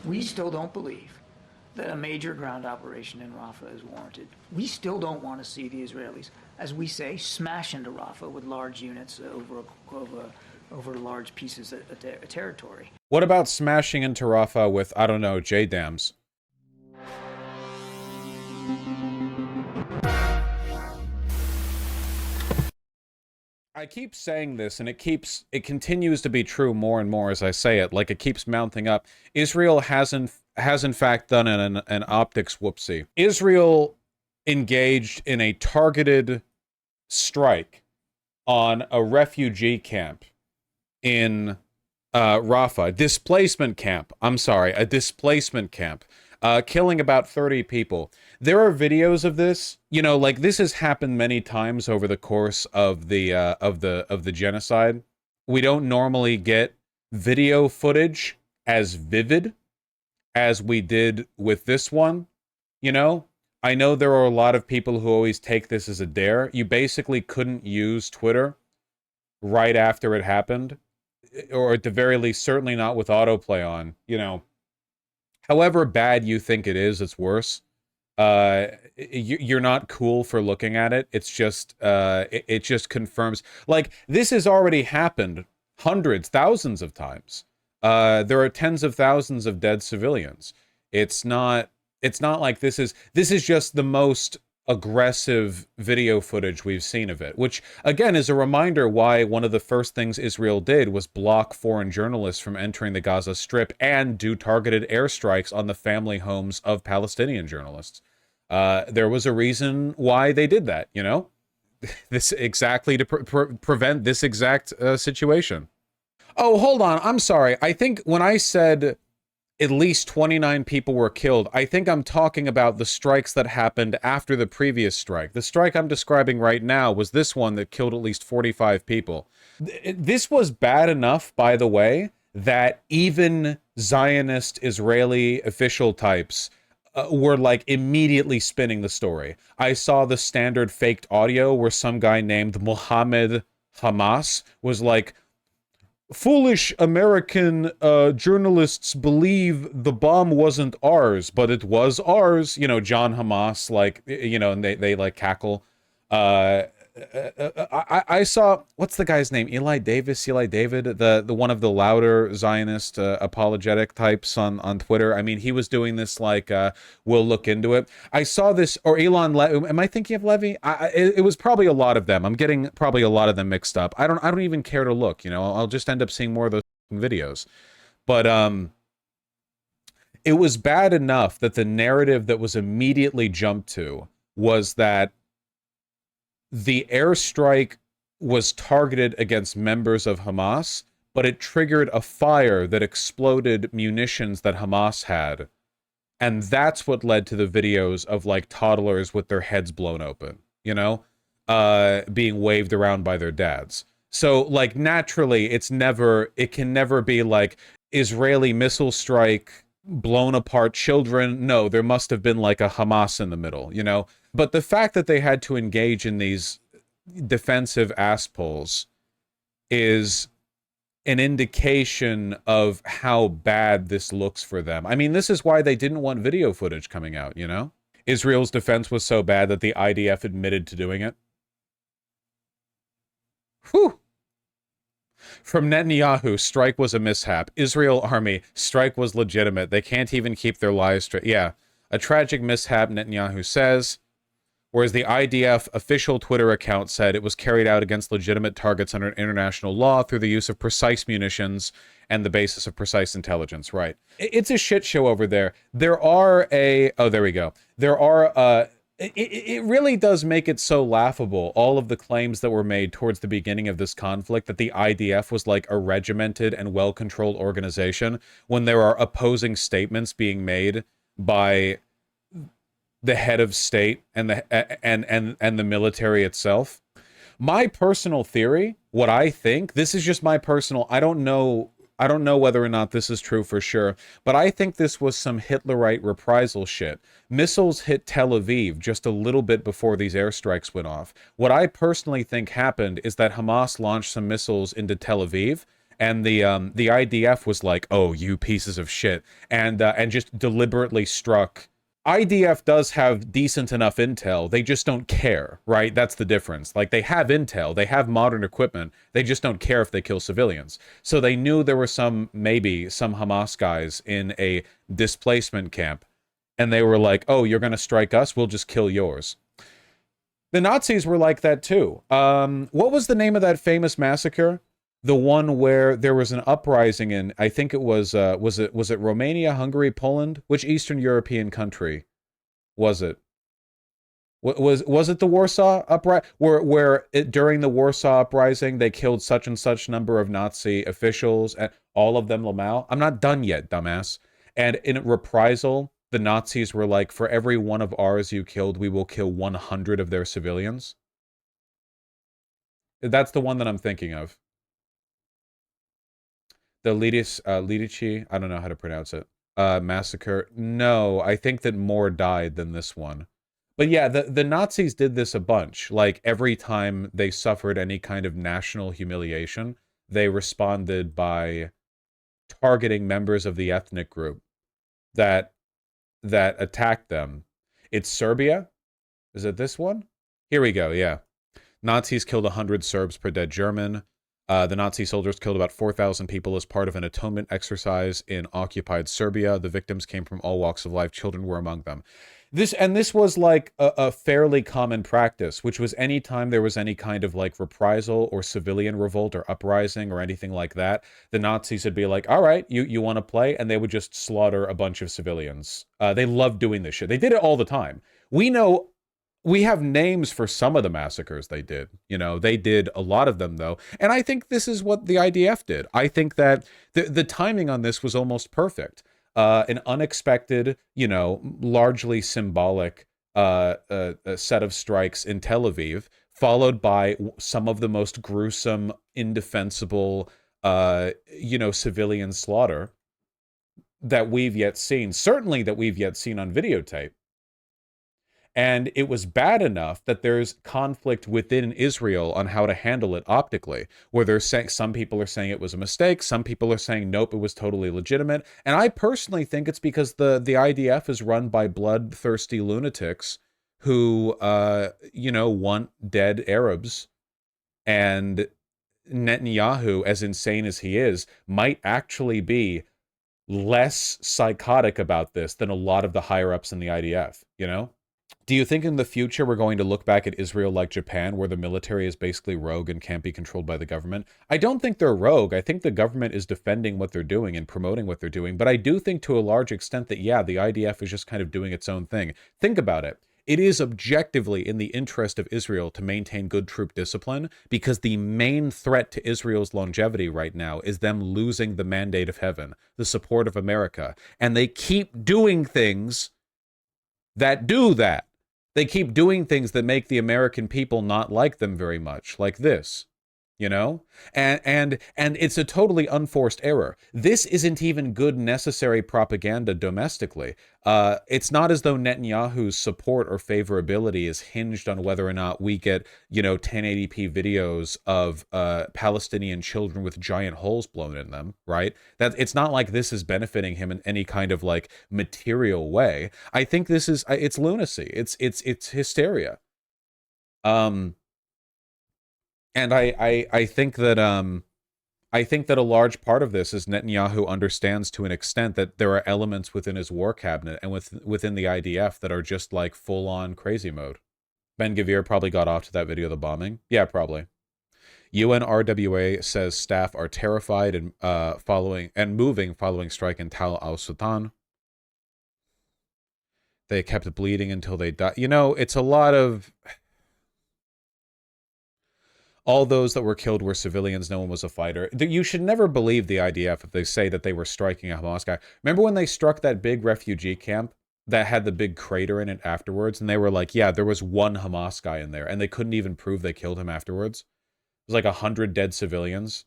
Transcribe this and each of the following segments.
We still don't believe that a major ground operation in Rafah is warranted. We still don't want to see the Israelis, as we say, smash into Rafah with large units over large pieces of territory. What about smashing into Rafah with, I don't know, J-dams? I keep saying this, and it continues to be true more and more as I say it. Like, it keeps mounting up. Israel has in fact done an optics whoopsie. Israel engaged in a targeted strike on a refugee camp in Rafah. Displacement camp. I'm sorry, a displacement camp. Killing about 30 people. There are videos of this. You know, like, this has happened many times over the course of the genocide. We don't normally get video footage as vivid as we did with this one. You know, I know there are a lot of people who always take this as a dare. You basically couldn't use Twitter right after it happened, or at the very least, certainly not with autoplay on, you know. However bad you think it is, it's worse. You're not cool for looking at it. It's just, it just confirms, like, this has already happened hundreds, thousands of times. There are tens of thousands of dead civilians. It's not like this is just the most aggressive video footage we've seen of it, which again is a reminder why one of the first things Israel did was block foreign journalists from entering the Gaza Strip and do targeted airstrikes on the family homes of Palestinian journalists. There was a reason why they did that, you know, this exactly to prevent this exact situation. Oh, hold on. I'm sorry. I think when I said at least 29 people were killed, I think I'm talking about the strikes that happened after the previous strike. The strike I'm describing right now was this one that killed at least 45 people. This was bad enough, by the way, that even Zionist Israeli official types were like immediately spinning the story. I saw the standard faked audio where some guy named Mohammed Hamas was like, foolish American journalists believe the bomb wasn't ours, but it was ours. You know, John Hamas, like, you know, and they like cackle. I saw, what's the guy's name? Eli David, the one of the louder Zionist apologetic types on Twitter. I mean, he was doing this like, we'll look into it. I saw this, or Elon, am I thinking of Levy? It was probably a lot of them. I'm getting probably a lot of them mixed up. I don't even care to look, you know, I'll just end up seeing more of those videos. But, it was bad enough that the narrative that was immediately jumped to was that the airstrike was targeted against members of Hamas, but it triggered a fire that exploded munitions that Hamas had. And that's what led to the videos of, like, toddlers with their heads blown open, you know, being waved around by their dads. So, like, naturally, it can never be like Israeli missile strike, blown apart children. No, there must have been like a Hamas in the middle, you know? But the fact that they had to engage in these defensive ass pulls is an indication of how bad this looks for them. I mean, this is why they didn't want video footage coming out, you know? Israel's defense was so bad that the IDF admitted to doing it. Whew! From Netanyahu, strike was a mishap. Israel army, strike was legitimate. They can't even keep their lies straight. Yeah, a tragic mishap, Netanyahu says. Whereas the IDF official Twitter account said it was carried out against legitimate targets under international law through the use of precise munitions and the basis of precise intelligence. Right. It's a shit show over there. There are oh, there we go. There are, it really does make it so laughable, all of the claims that were made towards the beginning of this conflict, that the IDF was like a regimented and well-controlled organization, when there are opposing statements being made by the head of state and the military itself. My personal theory, what I think, this is just my personal, I don't know whether or not this is true for sure, but I think this was some Hitlerite reprisal shit. Missiles hit Tel Aviv just a little bit before these airstrikes went off. What I personally think happened is that Hamas launched some missiles into Tel Aviv, and the IDF was like, "Oh, you pieces of shit," and just deliberately struck. IDF does have decent enough intel. They just don't care, right? That's the difference. Like, they have intel, they have modern equipment. They just don't care if they kill civilians. So they knew there were maybe some Hamas guys in a displacement camp, and they were like, "Oh, you're going to strike us? We'll just kill yours." The Nazis were like that too. What was the name of that famous massacre? The one where there was an uprising in, I think it was it Romania, Hungary, Poland? Which Eastern European country was it? Was it the Warsaw uprising? During the Warsaw uprising they killed such and such number of Nazi officials, and all of them Lamau? I'm not done yet, dumbass. And in reprisal, the Nazis were like, for every one of ours you killed, we will kill 100 of their civilians. That's the one that I'm thinking of. The Lidici, I don't know how to pronounce it. Massacre. No, I think that more died than this one. But yeah, the Nazis did this a bunch. Like, every time they suffered any kind of national humiliation, they responded by targeting members of the ethnic group that attacked them. It's Serbia? Is it this one? Here we go, yeah. Nazis killed 100 Serbs per dead German. The Nazi soldiers killed about 4,000 people as part of an atonement exercise in occupied Serbia. The victims came from all walks of life. Children were among them. This was like a fairly common practice, which was any time there was any kind of like reprisal or civilian revolt or uprising or anything like that, the Nazis would be like, "All right, you want to play?" And they would just slaughter a bunch of civilians. They loved doing this shit. They did it all the time. We have names for some of the massacres they did. You know, they did a lot of them, though. And I think this is what the IDF did. I think that the timing on this was almost perfect. An unexpected, largely symbolic set of strikes in Tel Aviv, followed by some of the most gruesome, indefensible, civilian slaughter that we've yet seen. Certainly that we've yet seen on videotape. And it was bad enough that there's conflict within Israel on how to handle it optically, where they're saying, some people are saying it was a mistake, some people are saying nope, it was totally legitimate. And I personally think it's because the IDF is run by bloodthirsty lunatics who want dead Arabs. And Netanyahu, as insane as he is, might actually be less psychotic about this than a lot of the higher ups in the IDF, Do you think in the future we're going to look back at Israel like Japan, where the military is basically rogue and can't be controlled by the government? I don't think they're rogue. I think the government is defending what they're doing and promoting what they're doing. But I do think to a large extent that, yeah, the IDF is just kind of doing its own thing. Think about it. It is objectively in the interest of Israel to maintain good troop discipline, because the main threat to Israel's longevity right now is them losing the mandate of heaven, the support of America. And they keep doing things that do that. They keep doing things that make the American people not like them very much, like this, and it's a totally unforced error. This isn't even good necessary propaganda domestically. It's not as though Netanyahu's support or favorability is hinged on whether or not we get 1080p videos of Palestinian children with giant holes blown in them, right? That it's not like this is benefiting him in any kind of like material way. I think this is it's lunacy. It's hysteria. And I think that a large part of this is Netanyahu understands to an extent that there are elements within his war cabinet and within the IDF that are just like full on crazy mode. Ben Gavir probably got off to that video of the bombing. Yeah, probably. UNRWA says staff are terrified and moving following strike in Tal al Sultan. They kept bleeding until they died. It's a lot of. All those that were killed were civilians. No one was a fighter. You should never believe the IDF if they say that they were striking a Hamas guy. Remember when they struck that big refugee camp that had the big crater in it afterwards? And they were like, yeah, there was one Hamas guy in there. And they couldn't even prove they killed him afterwards. It was like 100 dead civilians.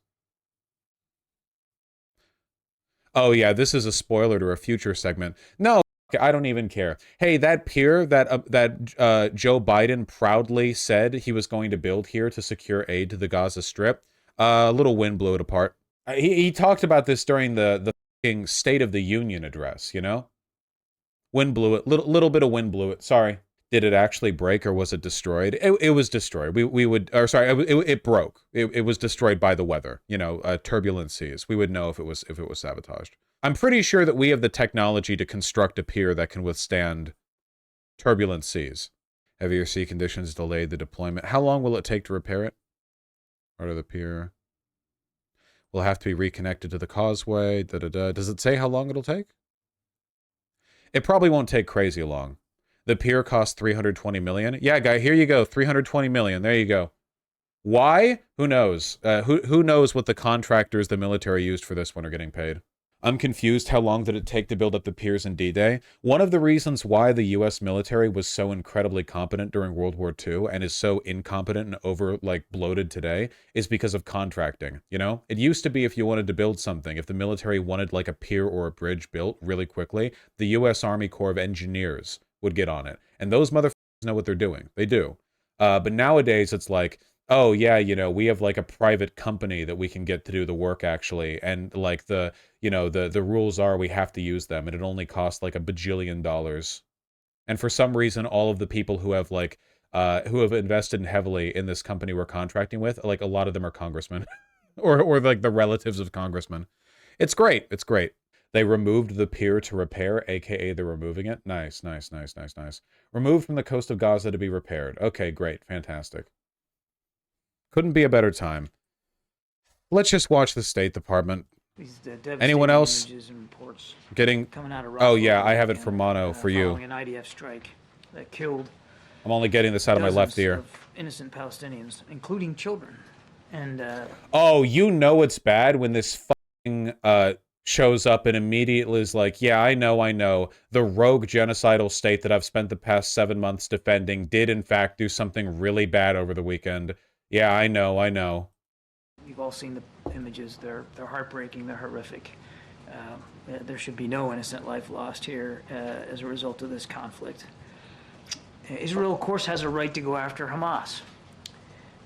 Oh, yeah, this is a spoiler to a future segment. No, I don't even care. Hey, that pier that Joe Biden proudly said he was going to build here to secure aid to the Gaza Strip, a little wind blew it apart. He talked about this during the fucking State of the Union address, you know? Wind blew it. Little bit of wind blew it. Sorry. Did it actually break or was it destroyed? It was destroyed. We would, or sorry, it broke. It was destroyed by the weather. You know, turbulent seas. We would know if it was sabotaged. I'm pretty sure that we have the technology to construct a pier that can withstand turbulent seas. Heavier sea conditions delayed the deployment. How long will it take to repair it? Part of the pier will have to be reconnected to the causeway. Does it say how long it'll take? It probably won't take crazy long. The pier cost 320 million. Yeah, guy, here you go. 320 million. There you go. Why? Who knows? Who knows what the contractors the military used for this one are getting paid? I'm confused. How long did it take to build up the piers in D-Day? One of the reasons why the U.S. military was so incredibly competent during World War II and is so incompetent and over, like, bloated today is because of contracting, you know? It used to be if you wanted to build something, if the military wanted, like, a pier or a bridge built really quickly, the U.S. Army Corps of Engineers would get on it. And those motherfuckers know what they're doing. They do. But nowadays, it's like, oh yeah, you know, we have like a private company that we can get to do the work actually, and like the rules are we have to use them, and it only costs like $1 bajillion. And for some reason, all of the people who have like who have invested heavily in this company we're contracting with, like a lot of them are congressmen, or like the relatives of congressmen. It's great. It's great. They removed the pier to repair, aka they're removing it. Nice, nice, nice, nice, nice. Removed from the coast of Gaza to be repaired. Okay, great, fantastic. Couldn't be a better time. Let's just watch the State Department. Anyone else images and reports getting... coming out of Oh, yeah, Rafah I have it for mono for you. following an IDF strike that killed I'm only getting this out of my left ear. of innocent Palestinians, including children. And oh, you know it's bad when this fucking shows up and immediately is like, yeah, I know. The rogue genocidal state that I've spent the past 7 months defending did in fact do something really bad over the weekend. Yeah, I know. You've all seen the images. They're heartbreaking. They're horrific. There should be no innocent life lost here as a result of this conflict. Israel, of course, has a right to go after Hamas.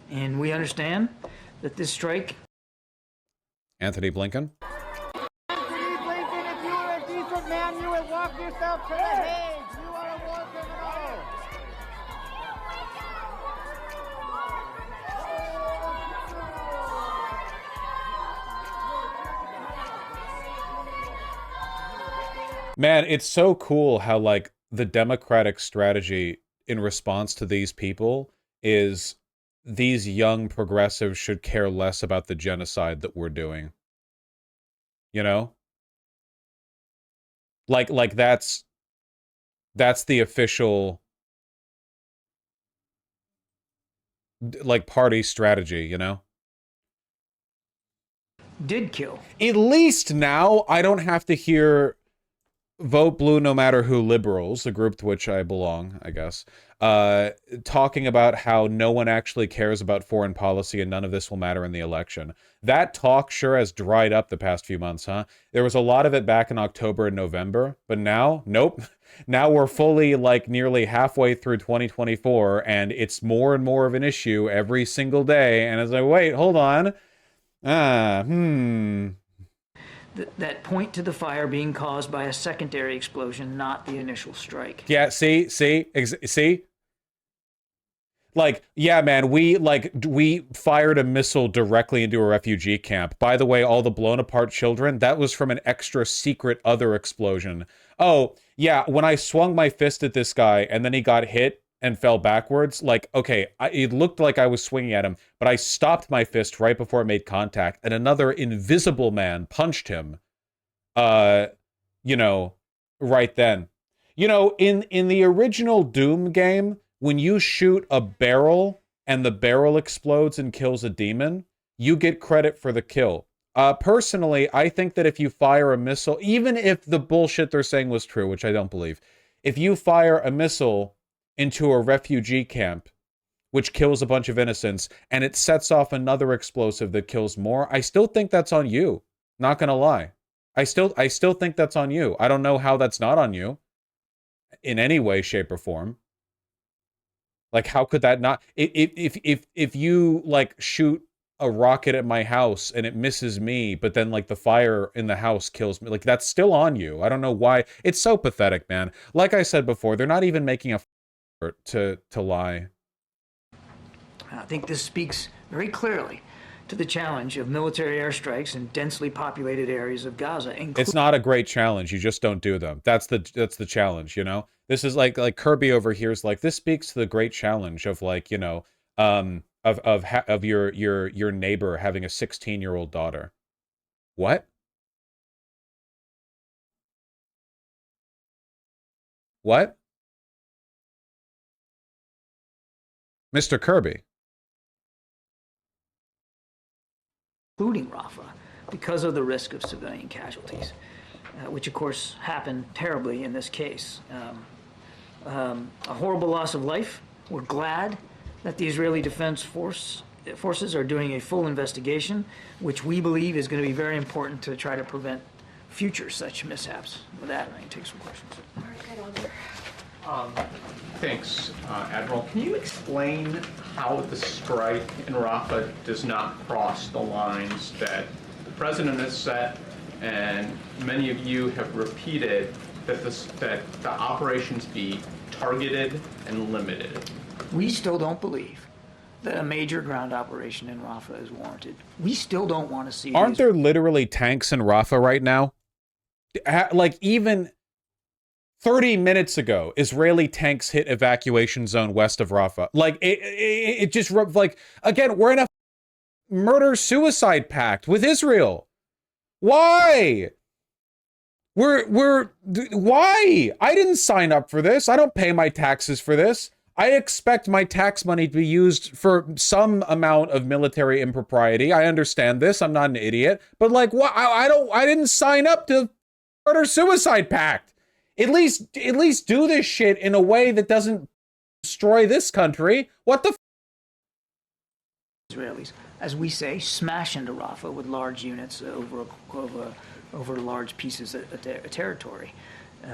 And we understand that this strike... Anthony Blinken? Anthony Blinken, if you were a decent man, you would walk yourself to the Hague. You are a war criminal. Man, it's so cool how, like, the Democratic strategy in response to these people is these young progressives should care less about the genocide that we're doing. You know? Like that's the official, like, party strategy, you know? did kill. At least now I don't have to hear Vote Blue No Matter Who liberals, a group to which I belong, I guess, talking about how no one actually cares about foreign policy and none of this will matter in the election. That talk sure has dried up the past few months, huh? There was a lot of it back in October and November, but now, nope. Now we're fully, like, nearly halfway through 2024, and it's more and more of an issue every single day, and as I wait, hold on. That point to the fire being caused by a secondary explosion, not the initial strike. Yeah, see? Like, yeah, man, we fired a missile directly into a refugee camp. By the way, all the blown apart children, that was from an extra secret other explosion. Oh, yeah, when I swung my fist at this guy and then he got hit and fell backwards, like, okay, it looked like I was swinging at him, but I stopped my fist right before it made contact, and another invisible man punched him, you know, right then. You know, in the original Doom game, when you shoot a barrel and the barrel explodes and kills a demon, you get credit for the kill. Personally, I think that if you fire a missile, even if the bullshit they're saying was true, which I don't believe, if you fire a missile into a refugee camp, which kills a bunch of innocents, and it sets off another explosive that kills more, I still think that's on you. Not gonna lie. I still think that's on you. I don't know how that's not on you in any way, shape, or form. Like, how could that not? If you, like, shoot a rocket at my house and it misses me, but then like the fire in the house kills me. Like that's still on you. I don't know why. It's so pathetic, man. Like I said before, they're not even making a effort to lie. I think this speaks very clearly to the challenge of military airstrikes in densely populated areas of Gaza. It's not a great challenge. You just don't do them. That's the challenge, you know? This is like Kirby over here is like, this speaks to the great challenge of like, you know, of your neighbor having a 16-year-old daughter. What? What? Mr. Kirby. Including Rafah, because of the risk of civilian casualties, which of course happened terribly in this case. A horrible loss of life. We're glad that the Israeli Defense Forces are doing a full investigation, which we believe is going to be very important to try to prevent future such mishaps. With that, I can take some questions. Thanks, Admiral. Can you explain how the strike in Rafah does not cross the lines that the President has set and many of you have repeated that the operations be targeted and limited? We still don't believe that a major ground operation in Rafah is warranted. We still don't want to see... Aren't there literally tanks in Rafah right now? Like, even 30 minutes ago, Israeli tanks hit evacuation zone west of Rafah. Like, it just, like, again, we're in a murder-suicide pact with Israel. Why? Why? I didn't sign up for this. I don't pay my taxes for this. I expect my tax money to be used for some amount of military impropriety. I understand this. I'm not an idiot. But, like, what? I didn't sign up to murder-suicide pact. At least do this shit in a way that doesn't destroy this country. What the Israelis, as we say, smash into Rafah with large units over large pieces of territory.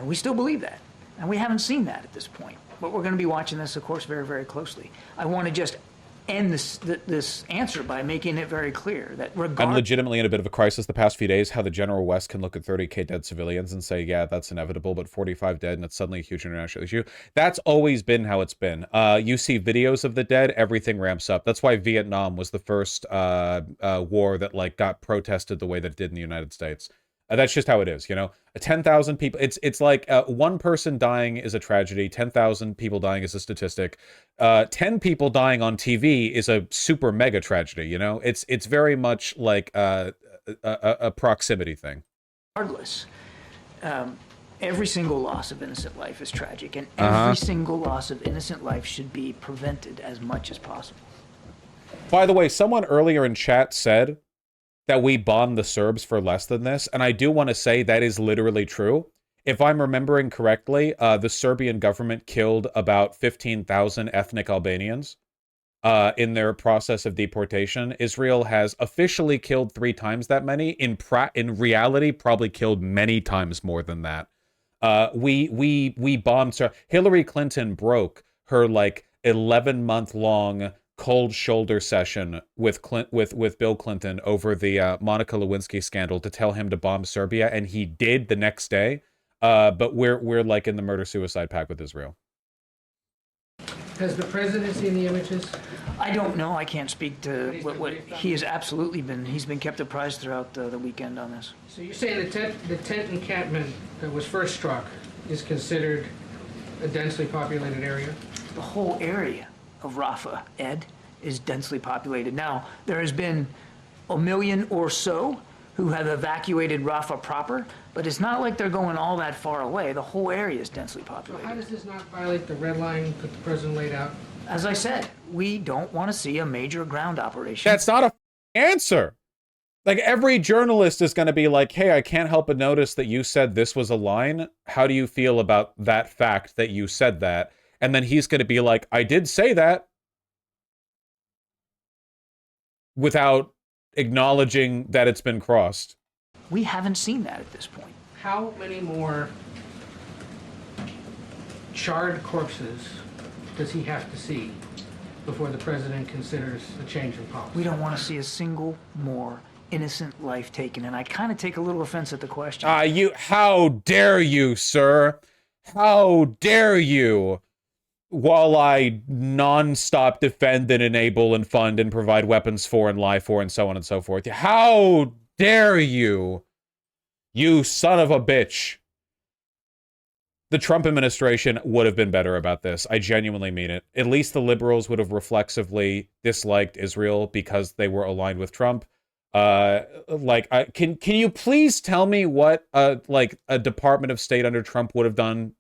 We still believe that, and we haven't seen that at this point. But we're going to be watching this, of course, very, very closely. I want to just end this answer by making it very clear that I'm legitimately in a bit of a crisis the past few days, how the general West can look at 30K dead civilians and say, yeah, that's inevitable, but 45 dead and it's suddenly a huge international issue. That's always been how it's been. You see videos of the dead, everything ramps up. That's why Vietnam was the first war that like got protested the way that it did in the United States. That's just how it is, you know? 10,000 people, it's like one person dying is a tragedy, 10,000 people dying is a statistic. 10 people dying on TV is a super mega tragedy, you know? It's very much like a proximity thing. Regardless, every single loss of innocent life is tragic, and every single loss of innocent life should be prevented as much as possible. By the way, someone earlier in chat said that we bombed the Serbs for less than this, and I do want to say that is literally true. If I'm remembering correctly, the Serbian government killed about 15,000 ethnic Albanians in their process of deportation. Israel has officially killed 3 times that many. In reality, probably killed many times more than that. We bombed. Hillary Clinton broke her like 11-month-long cold shoulder session with Bill Clinton over the Monica Lewinsky scandal to tell him to bomb Serbia, and he did the next day. But we're like in the murder-suicide pact with Israel. Has the president seen the images? I don't know. I can't speak to what he has absolutely been. He's been kept apprised throughout the weekend on this. So you're saying the tent encampment that was first struck is considered a densely populated area? The whole area of Rafah, Ed, is densely populated. Now, there has been 1 million or so who have evacuated Rafah proper, but it's not like they're going all that far away. The whole area is densely populated. So how does this not violate the red line that the president laid out? As I said, we don't want to see a major ground operation. That's not a answer. Like, every journalist is going to be like, hey, I can't help but notice that you said this was a line. How do you feel about that fact that you said that? And then he's going to be like, I did say that, without acknowledging that it's been crossed. We haven't seen that at this point. How many more charred corpses does he have to see before the president considers a change in policy. We don't want to see a single more innocent life taken, and I kind of take a little offense at the question. How dare you, sir? How dare you? While I non-stop defend and enable and fund and provide weapons for and lie for and so on and so forth. How dare you? You son of a bitch. The Trump administration would have been better about this. I genuinely mean it. At least the liberals would have reflexively disliked Israel because they were aligned with Trump. Can you please tell me what a Department of State under Trump would have done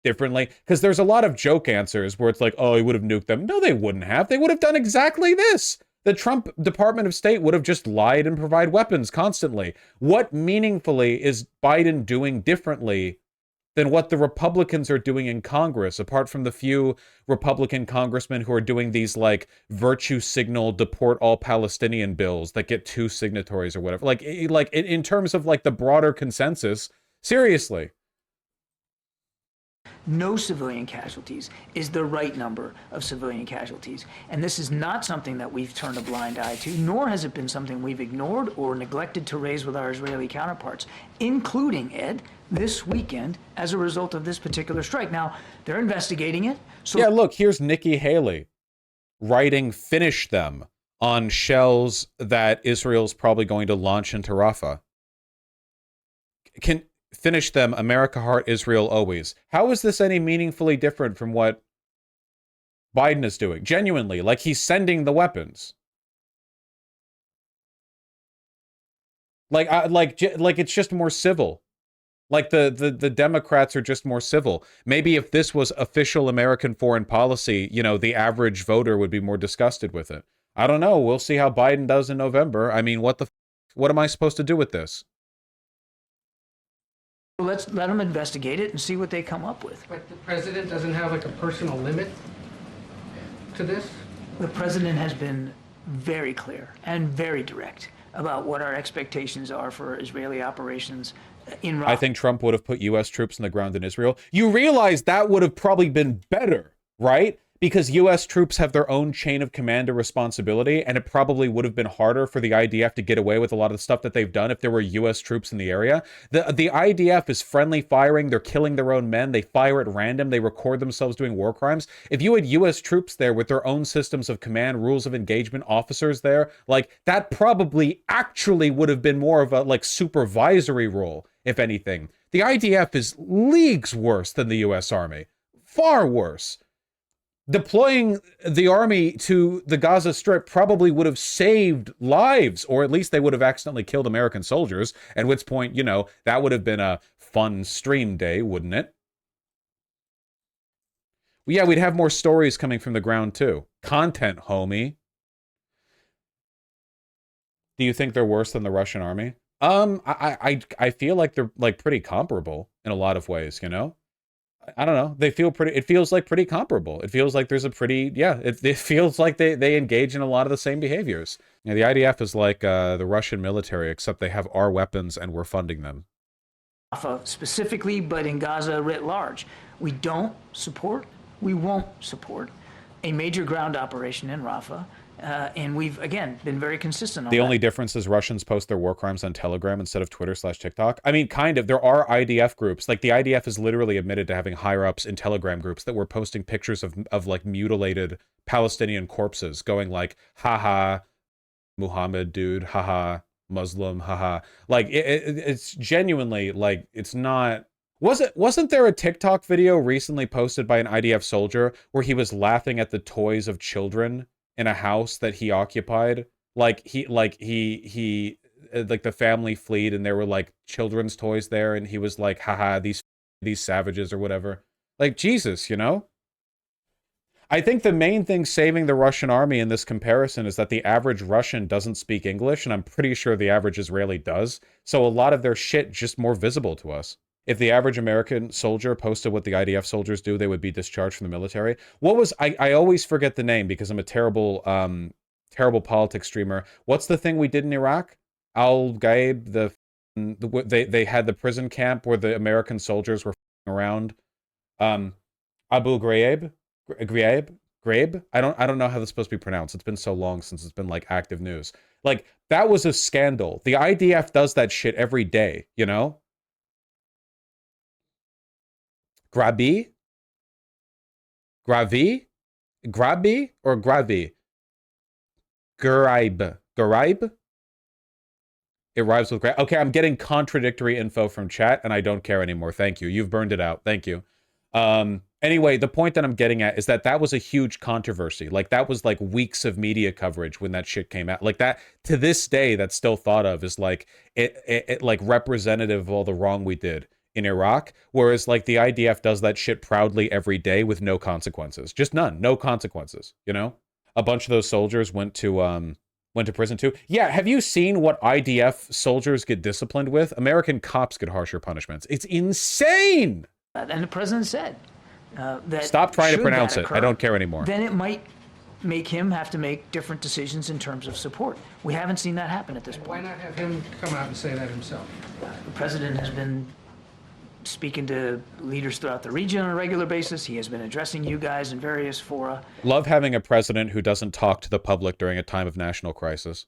differently? Because there's a lot of joke answers where it's like, oh, he would have nuked them. No, they wouldn't have. They would have done exactly this. The Trump Department of State would have just lied and provide weapons constantly. What meaningfully is Biden doing differently than what the Republicans are doing in Congress, apart from the few Republican congressmen who are doing these, like, virtue signal deport all Palestinian bills that get 2 signatories or whatever? Like in terms of, like, the broader consensus, seriously. No civilian casualties is the right number of civilian casualties. And this is not something that we've turned a blind eye to, nor has it been something we've ignored or neglected to raise with our Israeli counterparts, including, Ed, this weekend as a result of this particular strike. Now, they're investigating it. So yeah, look, here's Nikki Haley writing "finish them" on shells that Israel's probably going to launch into Rafah. Can finish them, America heart Israel always. How is this any meaningfully different from what Biden is doing? Genuinely, like, he's sending the weapons. Like it's just more civil. Like the Democrats are just more civil. Maybe if this was official American foreign policy, you know, the average voter would be more disgusted with it. I don't know. We'll see how Biden does in November. I mean, what am I supposed to do with this? let's let them investigate it and see what they come up with. But the president doesn't have like a personal limit to this? The president has been very clear and very direct about what our expectations are for Israeli operations in Rafah. I think Trump would have put U.S. troops on the ground in Israel. You realize that would have probably been better, right? Because U.S. troops have their own chain of command and responsibility, and it probably would have been harder for the IDF to get away with a lot of the stuff that they've done if there were U.S. troops in the area. The IDF is friendly firing. They're killing their own men. They fire at random. They record themselves doing war crimes. If you had U.S. troops there with their own systems of command, rules of engagement, officers there, like, that probably actually would have been more of a, like, supervisory role, if anything. The IDF is leagues worse than the U.S. Army. Far worse. Deploying the army to the Gaza Strip probably would have saved lives, or at least they would have accidentally killed American soldiers, at which point, you know, that would have been a fun stream day, wouldn't it? Well, yeah, we'd have more stories coming from the ground, too. Content, homie. Do you think they're worse than the Russian army? I feel like they're, like, pretty comparable in a lot of ways, you know? I don't know. They feel pretty, it feels like pretty comparable. It feels like there's a pretty, yeah, it feels like they engage in a lot of the same behaviors. You know, the IDF is like the Russian military, except they have our weapons and we're funding them. Specifically, but in Gaza writ large. We don't support, we won't support a major ground operation in Rafah. And we've, again, been very consistent on that. The only difference is Russians post their war crimes on Telegram instead of Twitter/TikTok. I mean, kind of. There are IDF groups. Like, the IDF is literally admitted to having higher-ups in Telegram groups that were posting pictures of like, mutilated Palestinian corpses, going like, haha, Muhammad, dude, haha, Muslim, haha. Like, it's genuinely, like, it's not... Wasn't there a TikTok video recently posted by an IDF soldier where he was laughing at the toys of children in a house that he occupied? Like the family fled and there were like children's toys there, and he was like, haha, these savages or whatever. Like, Jesus, you know? I think the main thing saving the Russian army in this comparison is that the average Russian doesn't speak English, and I'm pretty sure the average Israeli does. So a lot of their shit just more visible to us. If the average American soldier posted what the IDF soldiers do, they would be discharged from the military. What was, I always forget the name because I'm a terrible politics streamer. What's the thing we did in Iraq? Al-Ghaib, they had the prison camp where the American soldiers were around. Abu Ghraib? Grabe? I don't know how that's supposed to be pronounced. It's been so long since it's been like active news. Like, that was a scandal. The IDF does that shit every day, you know? Grabi? Gravi? Grabi or Gravi? Garaib. Garaib? It rhymes with Grab. Okay, I'm getting contradictory info from chat, and I don't care anymore. Thank you. You've burned it out. Thank you. Anyway, the point that I'm getting at is that that was a huge controversy. Like, that was like weeks of media coverage when that shit came out. Like, that, to this day, that's still thought of as like, it like representative of all the wrong we did in Iraq. Whereas like the IDF does that shit proudly every day with no consequences. Just none. No consequences, you know? A bunch of those soldiers went to prison too. Yeah, have you seen what IDF soldiers get disciplined with? American cops get harsher punishments. It's insane! And the president said that... Stop trying to should pronounce that it. occur, I don't care anymore. Then it might make him have to make different decisions in terms of support. We haven't seen that happen at this Why point. not have him come out and say that himself? The president has been speaking to leaders throughout the region on a regular basis. He has been addressing you guys in various fora. Love having a president who doesn't talk to the public during a time of national crisis.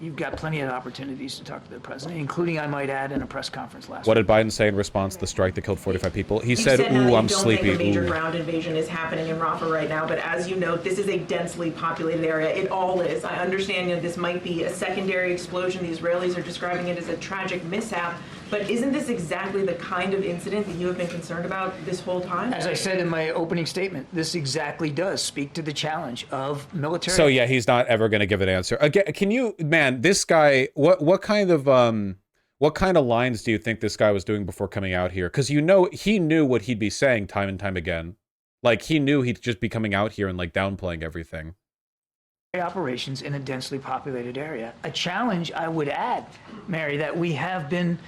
You've got plenty of opportunities to talk to the president, including, I might add, in a press conference last What week. did Biden say in response to the strike that killed 45 people? He You said, how ooh, you I'm don't sleepy, think a major ooh. ground invasion is happening in Rafah right now, but as you note, this is a densely populated area. It all is. I understand that this might be a secondary explosion. The Israelis are describing it as a tragic mishap, but isn't this exactly the kind of incident that you have been concerned about this whole time? As I said in my opening statement, this exactly does speak to the challenge of military... So yeah, he's not ever going to give an answer. Again, can you, man, this guy, what kind of lines do you think this guy was doing before coming out here? Because you know, he knew what he'd be saying time and time again. Like, he knew he'd just be coming out here and like downplaying everything. operations in a densely populated area. A challenge, I would add, Mary, that we have been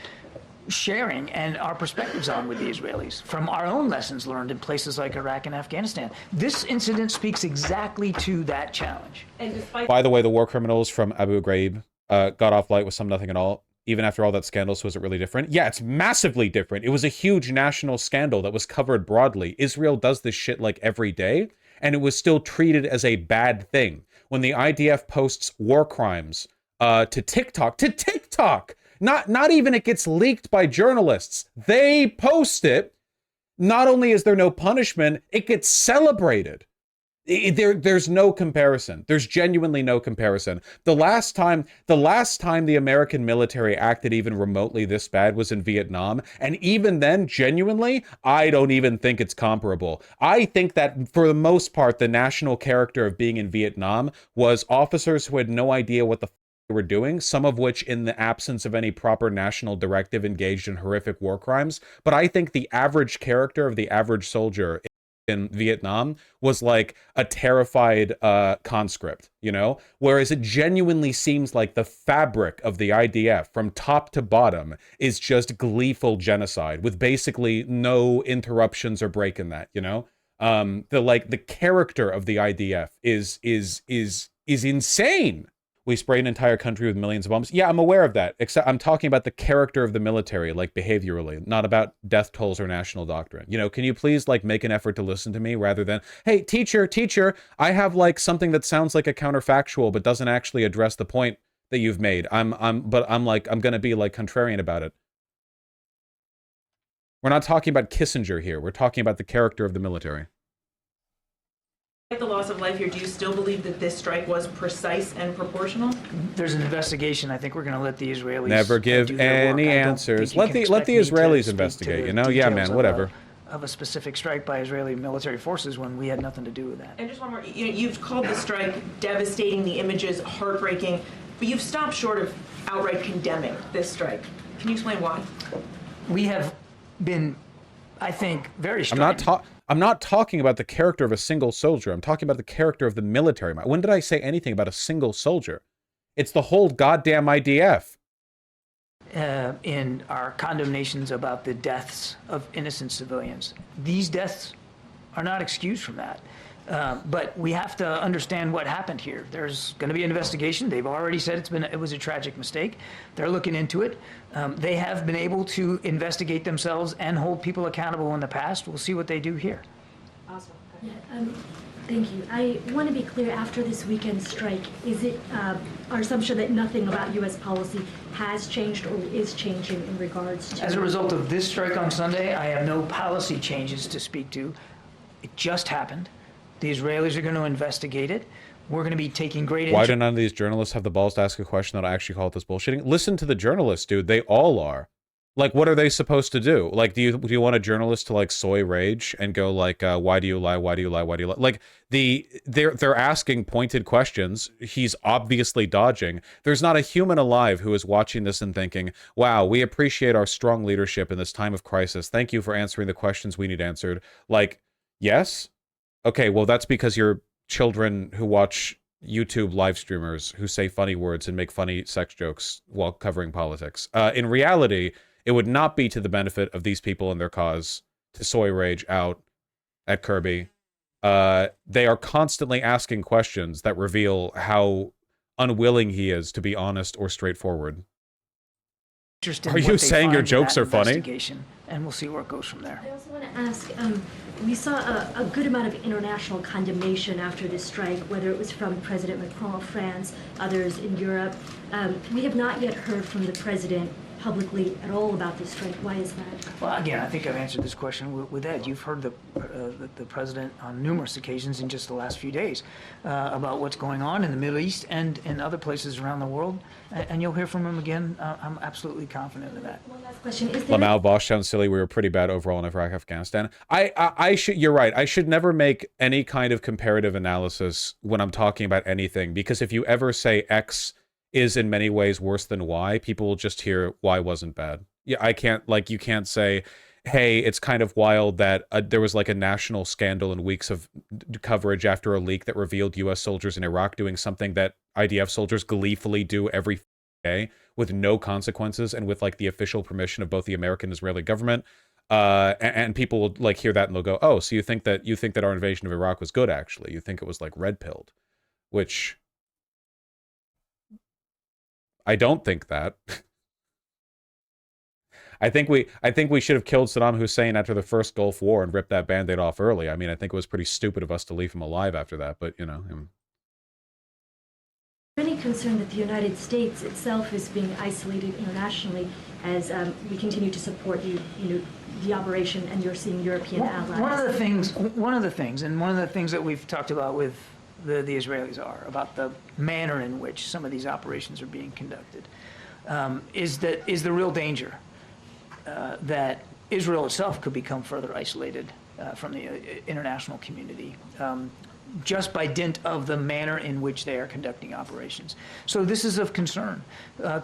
sharing and our perspectives on with the Israelis from our own lessons learned in places like Iraq and Afghanistan. This incident speaks exactly to that challenge. And despite By the way, the war criminals from Abu Ghraib got off light with some nothing at all. Even after all that scandal, so was it really different? Yeah, it's massively different. It was a huge national scandal that was covered broadly. Israel does this shit like every day, and it was still treated as a bad thing. When the IDF posts war crimes to TikTok, not even it gets leaked by journalists. They post it. Not only is there no punishment, it gets celebrated. There's no comparison. There's genuinely no comparison. The last time the American military acted even remotely this bad was in Vietnam. And even then, genuinely, I don't even think it's comparable. I think that for the most part, the national character of being in Vietnam was officers who had no idea what the they were doing, some of which in the absence of any proper national directive engaged in horrific war crimes. But I think the average character of the average soldier in Vietnam was like a terrified conscript, you know? Whereas it genuinely seems like the fabric of the IDF from top to bottom is just gleeful genocide with basically no interruptions or break in that, you know? The character of the IDF is insane. We sprayed an entire country with millions of bombs. Yeah, I'm aware of that. Except I'm talking about the character of the military, like behaviorally, not about death tolls or national doctrine. You know, can you please like make an effort to listen to me rather than, hey, teacher, I have like something that sounds like a counterfactual but doesn't actually address the point that you've made. I'm gonna be like contrarian about it. We're not talking about Kissinger here. We're talking about the character of the military. the loss of life here, do you still believe that this strike was precise and proportional? There's an investigation. I think we're going to let the Israelis Never give do their work. any I don't answers. think you can Let the expect me to Israelis speak investigate, to you know? Yeah, details man, whatever. of a specific strike by Israeli military forces when we had nothing to do with that. And just one more, you've called the strike devastating, the images heartbreaking, but you've stopped short of outright condemning this strike. Can you explain why? We have been, I think, very strong. I'm not talking about the character of a single soldier. I'm talking about the character of the military. When did I say anything about a single soldier? It's the whole goddamn IDF. In our condemnations about the deaths of innocent civilians. These deaths are not excused from that. But we have to understand what happened here. There's going to be an investigation. They've already said it was a tragic mistake. They're looking into it. They have been able to investigate themselves and hold people accountable in the past. We'll see what they do here. Awesome. Yeah, thank you. I want to be clear, after this weekend strike, is it our assumption that nothing about U.S. policy has changed or is changing in regards to... As a result of this strike on Sunday, I have no policy changes to speak to. It just happened. The Israelis are going to investigate it. We're going to be taking great Why interest. do none of these journalists have the balls to ask a question that I actually call this bullshitting? Listen to the journalists, dude. They all are. Like, what are they supposed to do? Like, do you want a journalist to like soy rage and go like, why do you lie? Why do you lie? Why do you lie? Like they're asking pointed questions. He's obviously dodging. There's not a human alive who is watching this and thinking, wow, we appreciate our strong leadership in this time of crisis. Thank you for answering the questions we need answered. Like, yes? Okay, well, that's because you're children who watch YouTube live streamers who say funny words and make funny sex jokes while covering politics. In reality, it would not be to the benefit of these people and their cause to soy rage out at Kirby. They are constantly asking questions that reveal how unwilling he is to be honest or straightforward. Are you saying your jokes are funny? And we'll see where it goes from there. I also want to ask, we saw a good amount of international condemnation after this strike, whether it was from President Macron of France, others in Europe. We have not yet heard from the president publicly at all about this strike. Why is that? Well, again, I think I've answered this question with Ed. You've heard the president on numerous occasions in just the last few days about what's going on in the Middle East and in other places around the world, and you'll hear from him again. I'm absolutely confident of that. One last question. Is there... Lamau, Vaush sounds silly. We were pretty bad overall in Iraq, Afghanistan. I should. You're right. I should never make any kind of comparative analysis when I'm talking about anything, because if you ever say X is in many ways worse than Y, people will just hear Y wasn't bad. Yeah, I can't, like, you can't say, hey, it's kind of wild that there was like a national scandal and weeks of coverage after a leak that revealed U.S. soldiers in Iraq doing something that IDF soldiers gleefully do every day with no consequences and with like the official permission of both the American and Israeli government. And people will like hear that and they'll go, oh, so you think that our invasion of Iraq was good, actually? You think it was like red-pilled, which I don't think that. I think we should have killed Saddam Hussein after the first Gulf War and ripped that Band-Aid off early. I mean, I think it was pretty stupid of us to leave him alive after that, but you know. Any concern that the United States itself is being isolated internationally as we continue to support the operation, and you're seeing European allies? One of the things that we've talked about with the Israelis are about the manner in which some of these operations are being conducted is the real danger that Israel itself could become further isolated from the international community just by dint of the manner in which they are conducting operations. So this is of concern,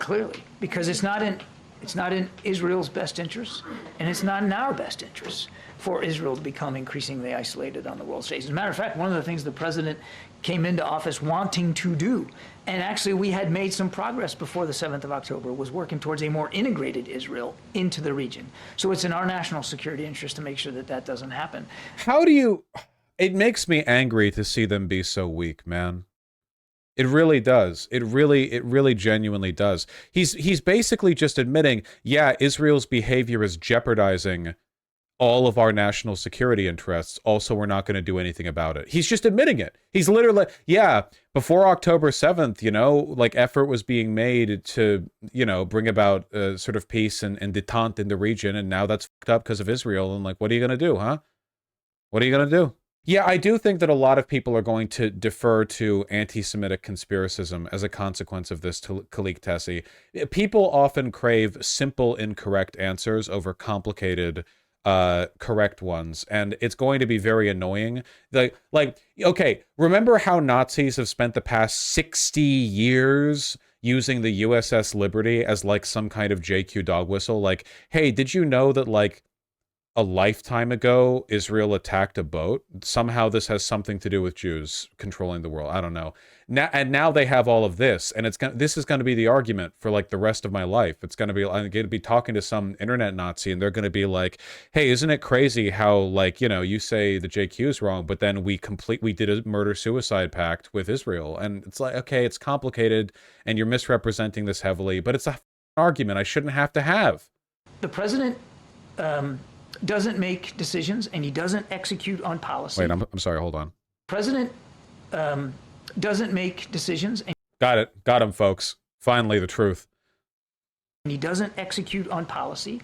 clearly, because it's not in Israel's best interest, and it's not in our best interest for Israel to become increasingly isolated on the world stage. As a matter of fact, one of the things the president came into office wanting to do, and actually we had made some progress before the 7th of October, was working towards a more integrated Israel into the region. So it's in our national security interest to make sure that that doesn't happen. It makes me angry to see them be so weak, man. It really does. It really genuinely does. He's basically just admitting, yeah, Israel's behavior is jeopardizing all of our national security interests. Also, we're not going to do anything about it. He's just admitting it. He's literally, yeah, before October 7th, you know, like effort was being made to, you know, bring about sort of peace and detente in the region. And now that's fucked up because of Israel. And like, what are you going to do, huh? What are you going to do? Yeah, I do think that a lot of people are going to defer to anti-Semitic conspiracism as a consequence of this, Khalik Tessi. People often crave simple, incorrect answers over complicated, correct ones, and it's going to be very annoying. Like, okay, remember how Nazis have spent the past 60 years using the USS Liberty as like some kind of JQ dog whistle? Like, hey, did you know that like a lifetime ago, Israel attacked a boat? Somehow this has something to do with Jews controlling the world. I don't know. Now they have all of this, and this is going to be the argument for like the rest of my life. It's going to be, I'm going to be talking to some internet Nazi, and they're going to be like, "Hey, isn't it crazy how like, you know, you say the JQ is wrong, but then we did a murder-suicide pact with Israel?" And it's like, okay, it's complicated, and you're misrepresenting this heavily, but it's an argument I shouldn't have to have. The president doesn't make decisions and he doesn't execute on policy. Wait, I'm sorry, hold on. President doesn't make decisions and Got it. Got him, folks. Finally, the truth. he doesn't execute on policy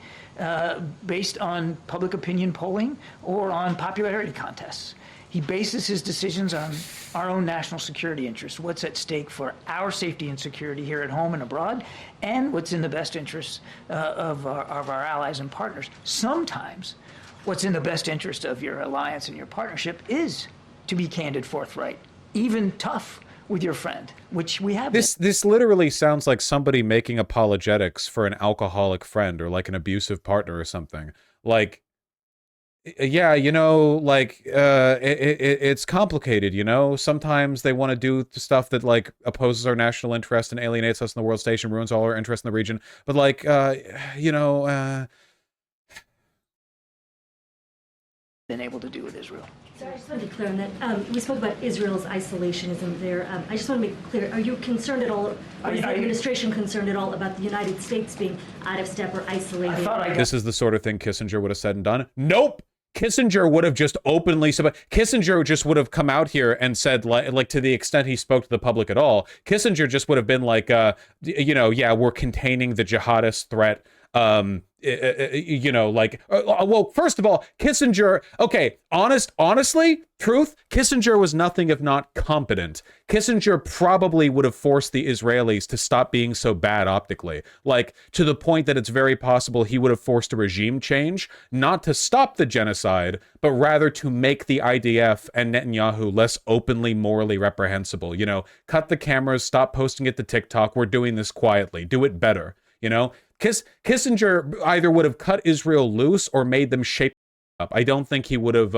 based on public opinion polling or on popularity contests. He bases his decisions on our own national security interests, what's at stake for our safety and security here at home and abroad, and what's in the best interests of our allies and partners. Sometimes what's in the best interest of your alliance and your partnership is to be candid, forthright, even tough with your friend, which we have. This literally sounds like somebody making apologetics for an alcoholic friend or like an abusive partner or something. Like, yeah, you know, like, it's complicated, you know? Sometimes they want to do stuff that, like, opposes our national interest and alienates us in the world station, ruins all our interest in the region. But, like, you know... been able to do with Israel. So I just wanted to be clear on that. We spoke about Israel's isolationism there. I just want to make it clear, are you concerned at all, or is the administration concerned at all about the United States being out of step or isolated? This is the sort of thing Kissinger would have said and done. Nope! Kissinger would have just openly... Kissinger just would have come out here and said, like to the extent he spoke to the public at all, Kissinger just would have been like, you know, yeah, we're containing the jihadist threat. You know, like, well, first of all, Kissinger, okay, honestly, truth, Kissinger was nothing if not competent. Kissinger probably would have forced the Israelis to stop being so bad optically, like, to the point that it's very possible he would have forced a regime change, not to stop the genocide, but rather to make the IDF and Netanyahu less openly morally reprehensible. You know, cut the cameras, stop posting it to TikTok, we're doing this quietly, do it better, you know? Kissinger either would have cut Israel loose or made them shape up. I don't think he would have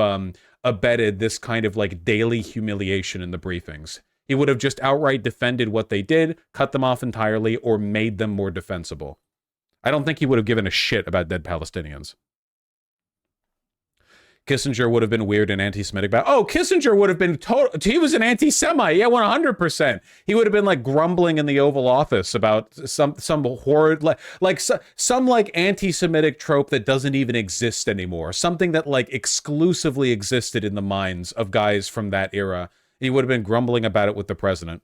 abetted this kind of like daily humiliation in the briefings. He would have just outright defended what they did, cut them off entirely, or made them more defensible. I don't think he would have given a shit about dead Palestinians. Kissinger would have been weird and anti-Semitic about, oh, Kissinger would have been he was an anti-Semite, yeah, 100%. He would have been like grumbling in the Oval Office about some horrid, some like anti-Semitic trope that doesn't even exist anymore. Something that like exclusively existed in the minds of guys from that era. He would have been grumbling about it with the president.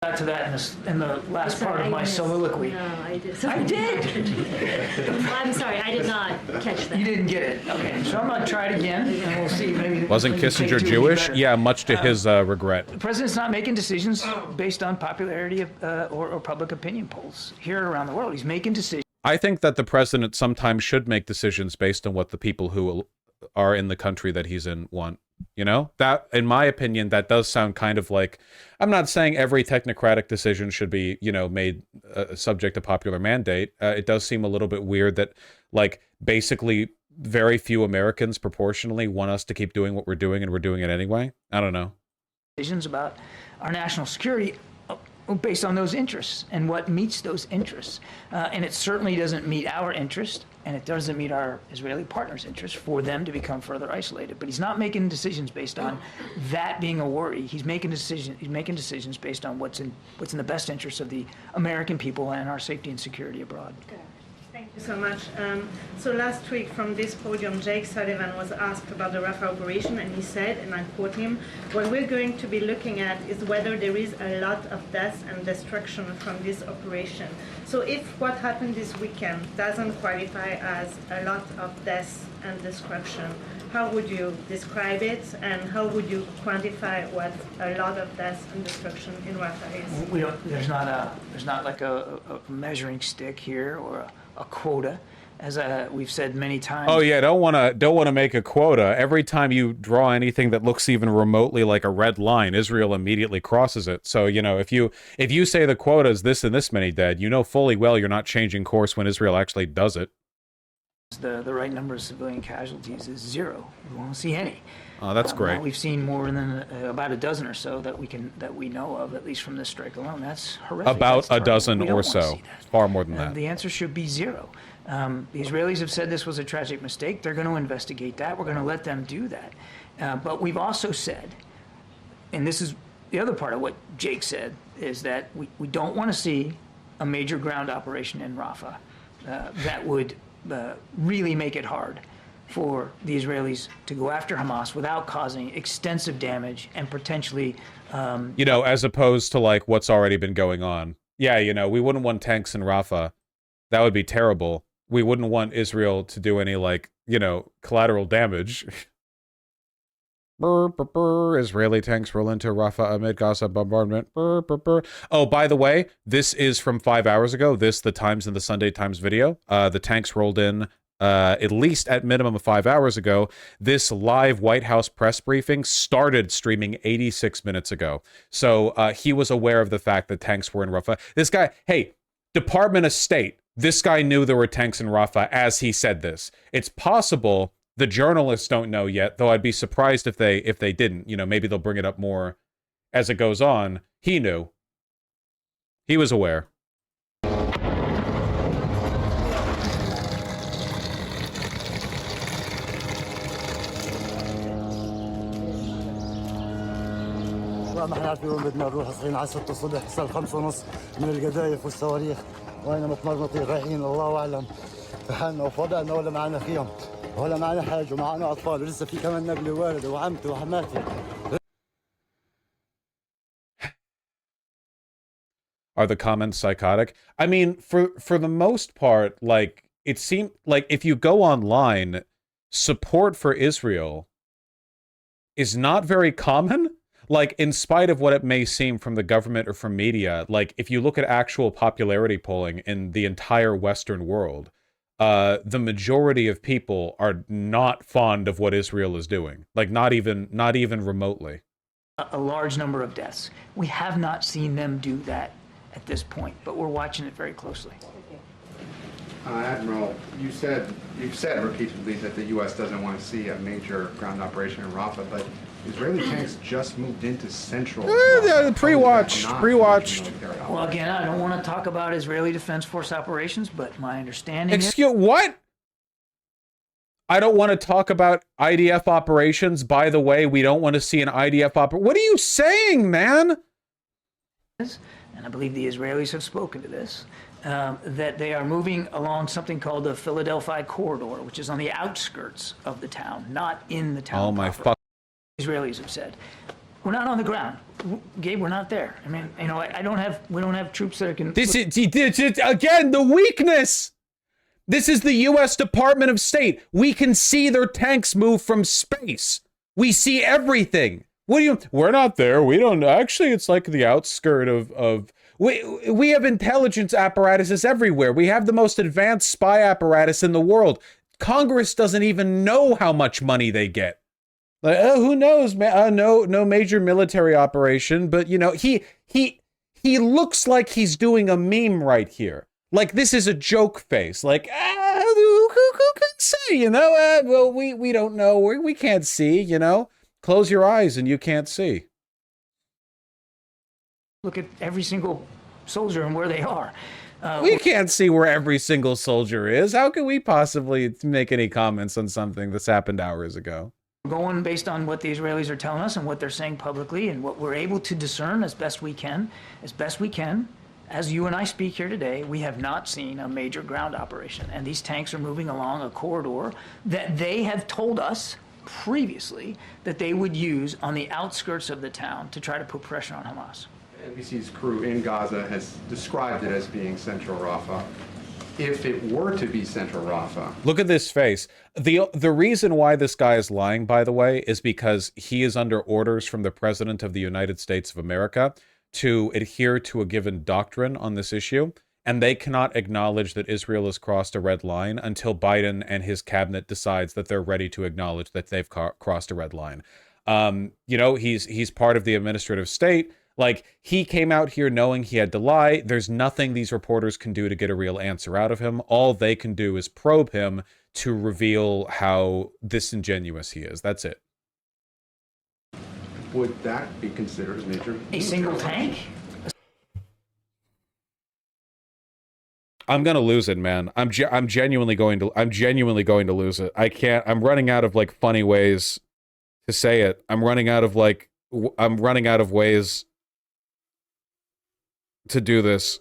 Back to that in the last part of my soliloquy. No, I did. I did! I'm sorry, I did not catch that. You didn't get it. Okay, so I'm going to try it again, and we'll see. Maybe Wasn't maybe Kissinger take two Jewish? better. Yeah, much to his regret. The president's not making decisions based on popularity or public opinion polls here around the world. He's making decisions. I think that the president sometimes should make decisions based on what the people who are in the country that he's in want. You know, that, in my opinion, that does sound kind of like, I'm not saying every technocratic decision should be, you know, made subject to popular mandate. It does seem a little bit weird that, like, basically very few Americans proportionally want us to keep doing what we're doing, and we're doing it anyway. I don't know. Decisions about our national security based on those interests and what meets those interests. And it certainly doesn't meet our interest, and it doesn't meet our Israeli partners' interest for them to become further isolated. But he's not making decisions based on that being a worry. He's making decisions based on what's in the best interest of the American people and our safety and security abroad. Thank you so much. So last week from this podium, Jake Sullivan was asked about the Rafah operation, and he said, and I quote him, "What we're going to be looking at is whether there is a lot of deaths and destruction from this operation." So if what happened this weekend doesn't qualify as a lot of deaths and destruction, how would you describe it, and how would you quantify what a lot of deaths and destruction in Rafah is? We don't. There's not like a measuring stick here or a quota, as we've said many times. Oh yeah, don't want to make a quota. Every time you draw anything that looks even remotely like a red line, Israel immediately crosses it. So, you know, if you say the quota is this and this many dead, you know fully well you're not changing course when Israel actually does it. The right number of civilian casualties is 0. We won't see any. Oh, that's great. We've seen more than about a dozen or so that we know of, at least from this strike alone. That's horrific. About That's a dozen we don't or want to so. see that. Far more than that. The answer should be 0. The Israelis have said this was a tragic mistake. They're going to investigate that. We're going to let them do that. But we've also said, and this is the other part of what Jake said, is that we don't want to see a major ground operation in Rafah that would really make it hard for the Israelis to go after Hamas without causing extensive damage and potentially, you know, as opposed to like what's already been going on. Yeah, you know, we wouldn't want tanks in Rafah. That would be terrible. We wouldn't want Israel to do any, like, you know, collateral damage. Burr, burr, burr. Israeli tanks roll into Rafah amid Gaza bombardment. Burr, burr, burr. Oh, by the way, this is from 5 hours ago. This, the Times and the Sunday Times video. The tanks rolled in at least at minimum of 5 hours ago. This live White House press briefing started streaming 86 minutes ago. So he was aware of the fact that tanks were in Rafah. This guy, hey, Department of State, this guy knew there were tanks in Rafah as he said this. It's possible the journalists don't know yet, though I'd be surprised if they didn't. You know, maybe they'll bring it up more as it goes on. He knew. He was aware. ما احنا عارفين وين بدنا نروح. صحينا على 6 الصبح صار 5:30 من القذايف والصواريخ وين متمرمطين رايحين الله اعلم في حالنا وفي وضعنا ولا معنا خيم ولا معنا حاجه ومعنا اطفال ولسه في كمان نقله والده وعمتي وحماتي. Are the comments psychotic? I mean, for the most part, like, it seemed like if you go online, support for Israel is not very common. Like, in spite of what it may seem from the government or from media, like, if you look at actual popularity polling in the entire Western world, the majority of people are not fond of what Israel is doing. Like, not even remotely. A large number of deaths. We have not seen them do that at this point, but we're watching it very closely. Admiral, you've said repeatedly that the U.S. doesn't want to see a major ground operation in Rafah, but Israeli tanks just moved into central. Pre-watched. Well, again, I don't want to talk about Israeli Defense Force operations, but my understanding is... Excuse what? I don't want to talk about IDF operations. By the way, we don't want to see an IDF operation. What are you saying, man? And I believe the Israelis have spoken to this, that they are moving along something called the Philadelphia Corridor, which is on the outskirts of the town, not in the town. Oh my proper. fuck. Israelis have said, we're not on the ground. Gabe, we're not there. I mean, you know, we don't have troops that can... This is, again, the weakness. This is the U.S. Department of State. We can see their tanks move from space. We see everything. We're not there. We don't, actually, it's like the outskirt of we have intelligence apparatuses everywhere. We have the most advanced spy apparatus in the world. Congress doesn't even know how much money they get. Like, who knows, man? No major military operation, but you know, he looks like he's doing a meme right here. Like, this is a joke face. Like, who can say, you know? Well, we don't know. We can't see, you know? Close your eyes and you can't see. Look at every single soldier and where they are. We can't see where every single soldier is. How can we possibly make any comments on something that's happened hours ago? We're going based on what the Israelis are telling us and what they're saying publicly and what we're able to discern as best we can. As you and I speak here today, we have not seen a major ground operation. And these tanks are moving along a corridor that they have told us previously that they would use on the outskirts of the town to try to put pressure on Hamas. NBC's crew in Gaza has described it as being central Rafah. If it were to be central Rafah... Look at this face. The reason why this guy is lying, by the way, is because he is under orders from the President of the United States of America to adhere to a given doctrine on this issue, and they cannot acknowledge that Israel has crossed a red line until Biden and his cabinet decides that they're ready to acknowledge that they've crossed a red line. You know, he's part of the administrative state. Like, he came out here knowing he had to lie. There's nothing these reporters can do to get a real answer out of him. All they can do is probe him to reveal how disingenuous he is. That's it. Would that be considered a major... A single tank? I'm gonna lose it, man. I'm genuinely going to lose it. I can't. I'm running out of like funny ways to say it. I'm running out of ways to do this.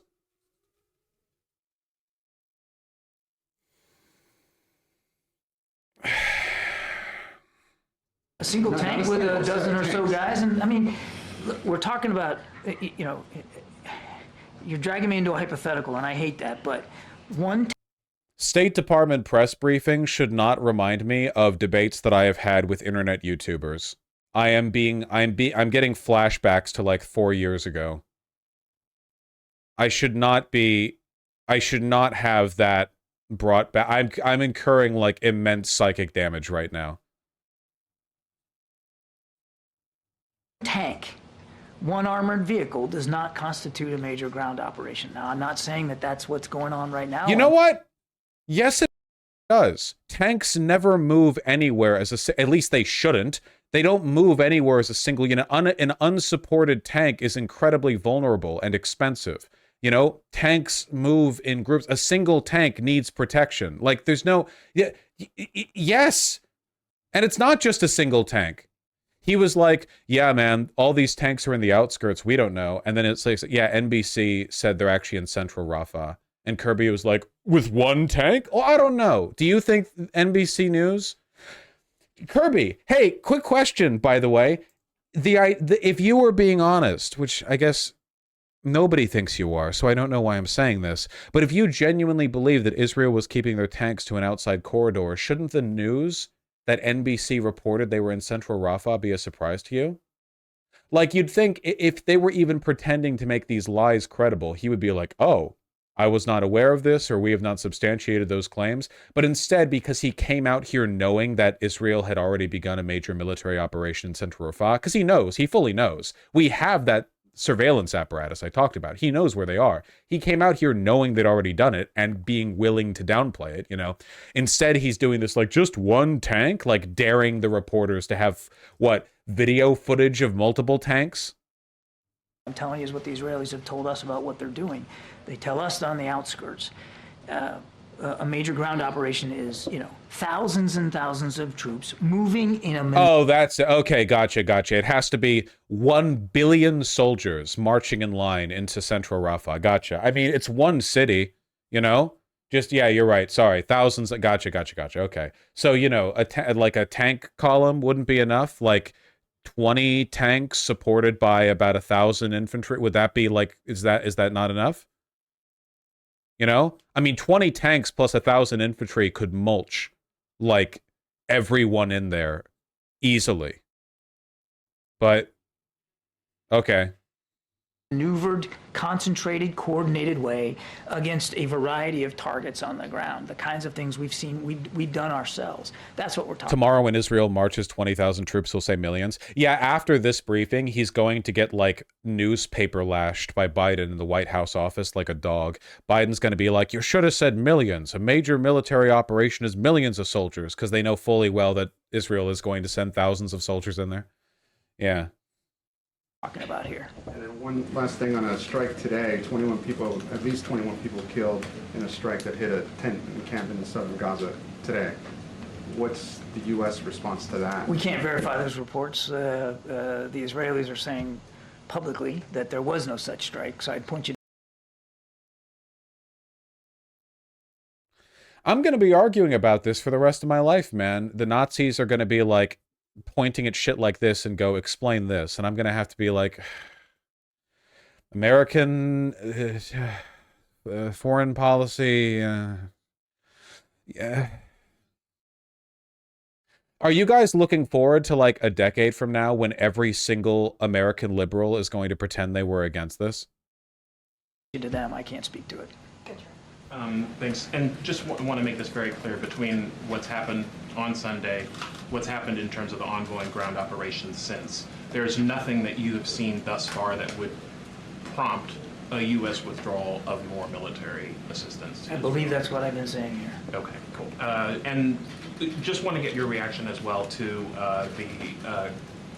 a single tank with a dozen or so guys, and I mean, look, we're talking about, you know, you're dragging me into a hypothetical, and I hate that, but State Department press briefing should not remind me of debates that I have had with internet YouTubers. I'm getting flashbacks to like 4 years ago. I should not have that brought back. I'm incurring like immense psychic damage right now. tank, one armored vehicle does not constitute a major ground operation. Now, I'm not saying that that's what's going on right now. You know what? Yes, it does. Tanks never move anywhere as at least they shouldn't. They don't move anywhere as a single unit. An unsupported tank is incredibly vulnerable and expensive. You know, tanks move in groups. A single tank needs protection. Like, there's no... Yes! And it's not just a single tank. He was like, yeah, man, all these tanks are in the outskirts. We don't know. And then it's like, yeah, NBC said they're actually in central Rafah. And Kirby was like, with one tank? Oh, I don't know. Do you think NBC News? Kirby, hey, quick question, by the way. If you were being honest, which I guess nobody thinks you are, so I don't know why I'm saying this, but if you genuinely believe that Israel was keeping their tanks to an outside corridor, shouldn't the news that NBC reported they were in central Rafah be a surprise to you? Like, you'd think if they were even pretending to make these lies credible, he would be like, oh, I was not aware of this, or we have not substantiated those claims. But instead, because he came out here knowing that Israel had already begun a major military operation in central Rafah, because he fully knows. We have that surveillance apparatus I talked about. He knows where they are. He came out here knowing they'd already done it and being willing to downplay it, you know. Instead, he's doing this like, just one tank, like daring the reporters to have, what, video footage of multiple tanks? I'm telling you is what the Israelis have told us about what they're doing. They tell us on the outskirts. A major ground operation is, you know, thousands and thousands of troops moving in a... Oh, that's... Okay, gotcha. It has to be 1 billion soldiers marching in line into central Rafah. Gotcha. I mean, it's one city, you know? Just, yeah, you're right. Sorry. Thousands... Gotcha. Okay. So, you know, like a tank column wouldn't be enough? Like 20 tanks supported by about 1,000 infantry? Would that be like... Is that not enough? You know? I mean, 20 tanks plus 1,000 infantry could mulch, like, everyone in there easily. But, okay. Maneuvered, concentrated, coordinated way against a variety of targets on the ground. The kinds of things we've seen, we've done ourselves. That's what we're talking Tomorrow when Israel marches 20,000 troops, he'll say millions. Yeah, after this briefing, he's going to get, like, newspaper lashed by Biden in the White House office like a dog. Biden's going to be like, you should have said millions. A major military operation is millions of soldiers, because they know fully well that Israel is going to send thousands of soldiers in there. Yeah. talking about here. And then one last thing on a strike today, at least 21 people killed in a strike that hit a tent encampment in southern Gaza today. What's the U.S. response to that? We can't verify those reports. The Israelis are saying publicly that there was no such strike, so I'd point you... I'm going to be arguing about this for the rest of my life, man. The Nazis are going to be like, pointing at shit like this and go, explain this. And I'm going to have to be like, American foreign policy. Yeah. Are you guys looking forward to like a decade from now when every single American liberal is going to pretend they were against this? To them, I can't speak to it. Thanks. And just want to make this very clear between what's happened on Sunday, what's happened in terms of the ongoing ground operations since. There is nothing that you have seen thus far that would prompt a U.S. withdrawal of more military assistance. I believe that's what I've been saying here. Okay, cool. And just want to get your reaction as well to the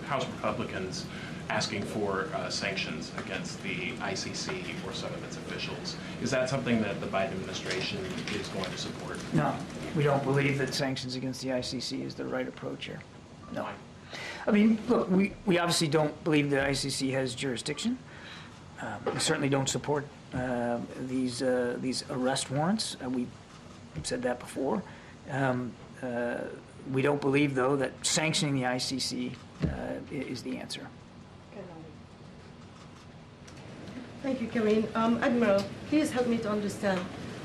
House Republicans asking for sanctions against the ICC or some of its officials. Is that something that the Biden administration is going to support? No, we don't believe that sanctions against the ICC is the right approach here. No. I mean, look, we obviously don't believe the ICC has jurisdiction. We certainly don't support these arrest warrants. We've said that before. We don't believe, though, that sanctioning the ICC is the answer. Thank you, Karine. Admiral, please help me to understand.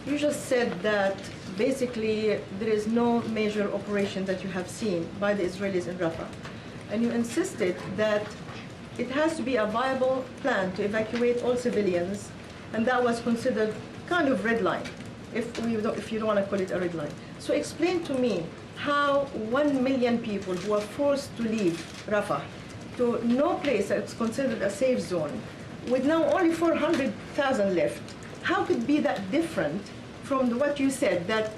You just said that basically there is no major operation that you have seen by the Israelis in Rafah. And you insisted that it has to be a viable plan to evacuate all civilians, and that was considered kind of red line, if you don't want to call it a red line. So explain to me how 1 million people who are forced to leave Rafah to no place that's considered a safe zone, with now only 400,000 left, how could it be that different from what you said, that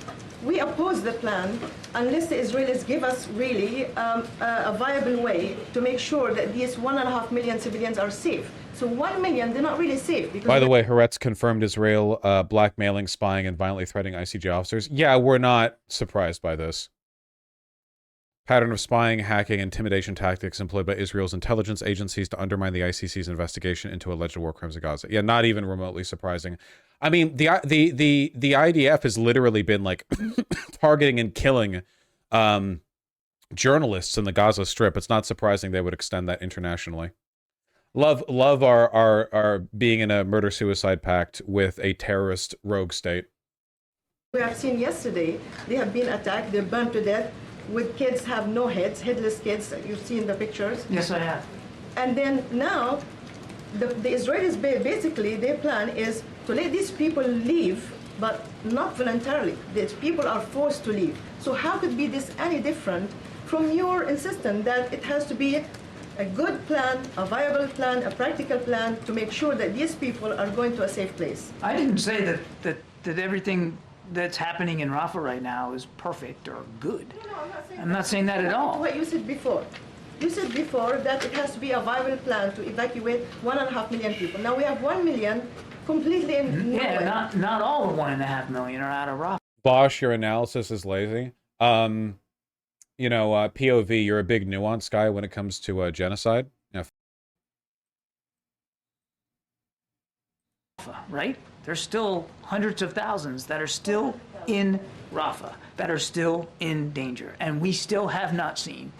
we oppose the plan unless the Israelis give us really a viable way to make sure that these 1.5 million civilians are safe. So 1 million, they're not really safe. Because by the way, Haaretz confirmed Israel blackmailing, spying, and violently threatening ICJ officers. Yeah, we're not surprised by this. Pattern of spying, hacking, intimidation tactics employed by Israel's intelligence agencies to undermine the ICC's investigation into alleged war crimes in Gaza. Yeah, not even remotely surprising. I mean, the IDF has literally been like targeting and killing journalists in the Gaza Strip. It's not surprising they would extend that internationally. Love our being in a murder-suicide pact with a terrorist rogue state. We have seen yesterday, they have been attacked, they're burned to death, with kids have no heads, headless kids that you see in the pictures. Yes, I have. And then now, the Israelis, basically, their plan is to let these people leave, but not voluntarily. These people are forced to leave. So how could be this any different from your insistence that it has to be a good plan, a viable plan, a practical plan to make sure that these people are going to a safe place? I didn't say that everything that's happening in Rafah right now is perfect or good. No, I'm not saying that at all. What you said before. You said before that it has to be a viable plan to evacuate 1.5 million people. Now we have 1 million completely in nowhere. Yeah, not all of 1.5 million are out of Rafah. Vaush, your analysis is lazy. You know, POV, you're a big nuance guy when it comes to genocide. Yeah. Right? There's still hundreds of thousands that are still in Rafah, that are still in danger. And we still have not seen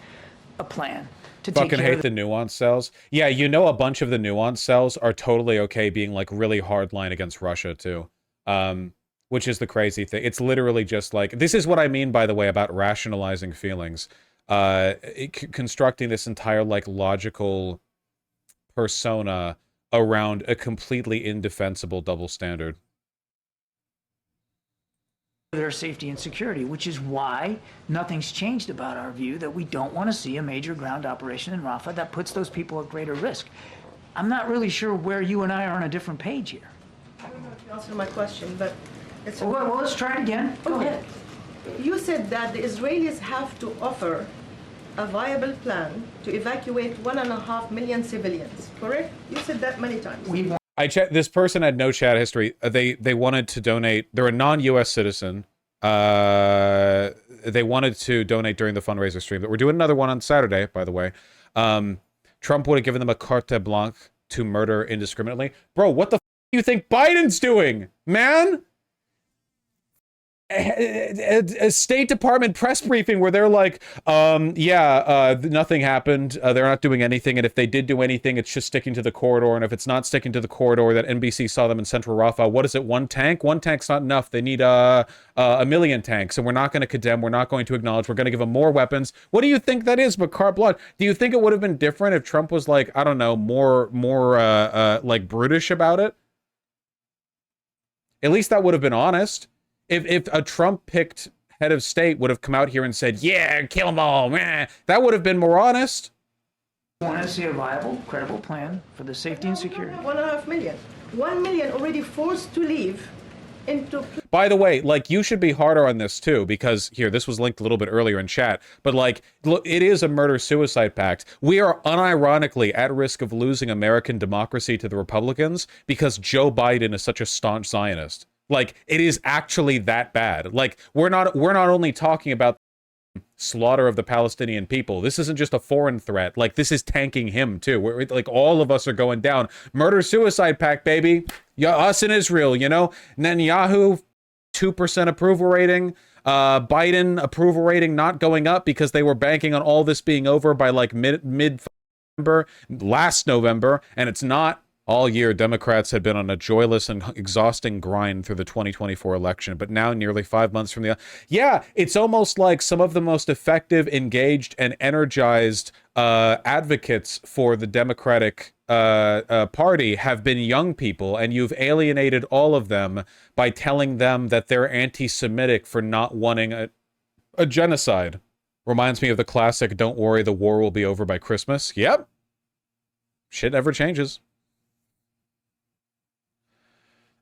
a plan to take fucking care hate of the nuance cells. Yeah, you know, a bunch of the nuance cells are totally okay being like really hardline against Russia too. Which is the crazy thing. It's literally just like, this is what I mean, by the way, about rationalizing feelings. Constructing this entire like logical persona around a completely indefensible double standard. their safety and security, which is why nothing's changed about our view that we don't want to see a major ground operation in Rafah that puts those people at greater risk. I'm not really sure where you and I are on a different page here. I don't know if you answered my question, but it's... Well, let's try it again. Go ahead. You said that the Israelis have to offer a viable plan to evacuate 1.5 million civilians, correct? You said that many times. I checked. This person had no chat history. They wanted to donate. They're a non-U.S. citizen. They wanted to donate during the fundraiser stream. But we're doing another one on Saturday, by the way. Trump would have given them a carte blanche to murder indiscriminately. Bro, what the f do you think Biden's doing, man? A State Department press briefing where they're like, nothing happened. They're not doing anything. And if they did do anything, it's just sticking to the corridor. And if it's not sticking to the corridor, that NBC saw them in Central Rafah. What is it? 1 tank? 1 tank's not enough. They need a million tanks. And we're not going to condemn. We're not going to acknowledge. We're going to give them more weapons. What do you think that is but carte blanche? Do you think it would have been different if Trump was like, I don't know, more like brutish about it? At least that would have been honest. If a Trump-picked head of state would have come out here and said, yeah, kill them all, meh, that would have been more honest. I want to see a viable, credible plan for the safety and security. 1.5 million. 1 million already forced to leave into... By the way, like, you should be harder on this, too, because, here, this was linked a little bit earlier in chat, but, like, look, it is a murder-suicide pact. We are unironically at risk of losing American democracy to the Republicans because Joe Biden is such a staunch Zionist. Like, it is actually that bad. Like, we're not only talking about slaughter of the Palestinian people. This isn't just a foreign threat. Like, this is tanking him, too. Like, all of us are going down. Murder-suicide pact, baby. Yeah, us in Israel, you know? Netanyahu, 2% approval rating. Biden approval rating not going up because they were banking on all this being over by like mid-November, last November, and it's not. All year, Democrats had been on a joyless and exhausting grind through the 2024 election, but now nearly 5 months from the... Yeah, it's almost like some of the most effective, engaged, and energized advocates for the Democratic Party have been young people, and you've alienated all of them by telling them that they're anti-Semitic for not wanting a genocide. Reminds me of the classic, "Don't worry, the war will be over by Christmas." Yep. Shit never changes.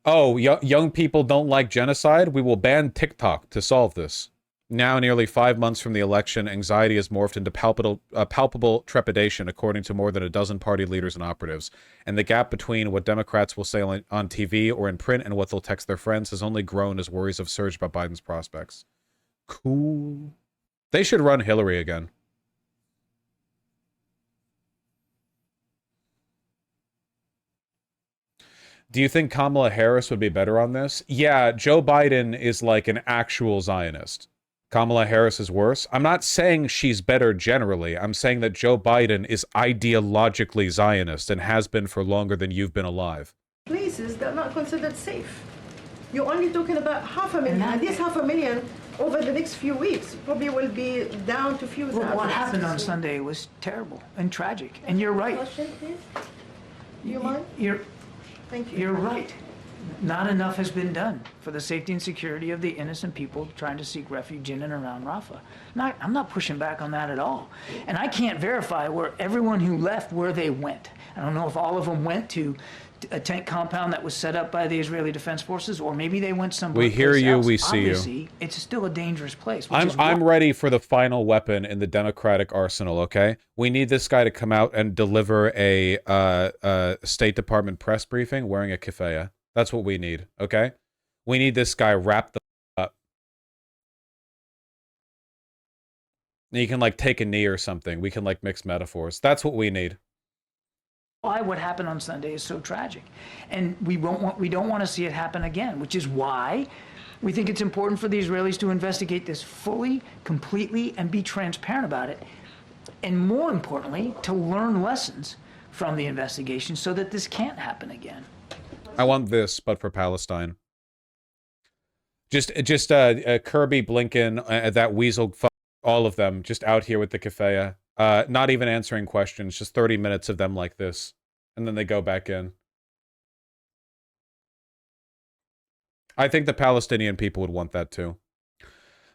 Oh, young people don't like genocide? We will ban TikTok to solve this. Now, nearly 5 months from the election, anxiety has morphed into palpable trepidation, according to more than a dozen party leaders and operatives. And the gap between what Democrats will say on TV or in print and what they'll text their friends has only grown as worries have surged about Biden's prospects. Cool. They should run Hillary again. Do you think Kamala Harris would be better on this? Yeah, Joe Biden is like an actual Zionist. Kamala Harris is worse. I'm not saying she's better generally. I'm saying that Joe Biden is ideologically Zionist and has been for longer than you've been alive. Places that are not considered safe. You're only talking about 500,000, and this 500,000 over the next few weeks probably will be down to few thousand. What happened on Sunday was terrible and tragic, and you're right. Question, please? You mind? Thank you. You're right. Not enough has been done for the safety and security of the innocent people trying to seek refuge in and around Rafah. I'm not pushing back on that at all. And I can't verify where everyone who left, where they went. I don't know if all of them went to a tent compound that was set up by the Israeli Defense Forces, or maybe they went somewhere else. We hear you, we see you. Obviously, it's still a dangerous place. I'm ready for the final weapon in the Democratic arsenal, okay? We need this guy to come out and deliver a State Department press briefing wearing a keffiyeh. That's what we need, okay? We need this guy wrapped the up. You can, like, take a knee or something. We can, like, mix metaphors. That's what we need. Why what happened on Sunday is so tragic, and we don't want to see it happen again, which is why we think it's important for the Israelis to investigate this fully, completely, and be transparent about it, and more importantly, to learn lessons from the investigation so that this can't happen again. I want this, but for Palestine. Just Kirby, Blinken, that weasel, all of them, just out here with the keffiyeh. Not even answering questions, just 30 minutes of them like this. And then they go back in. I think the Palestinian people would want that too.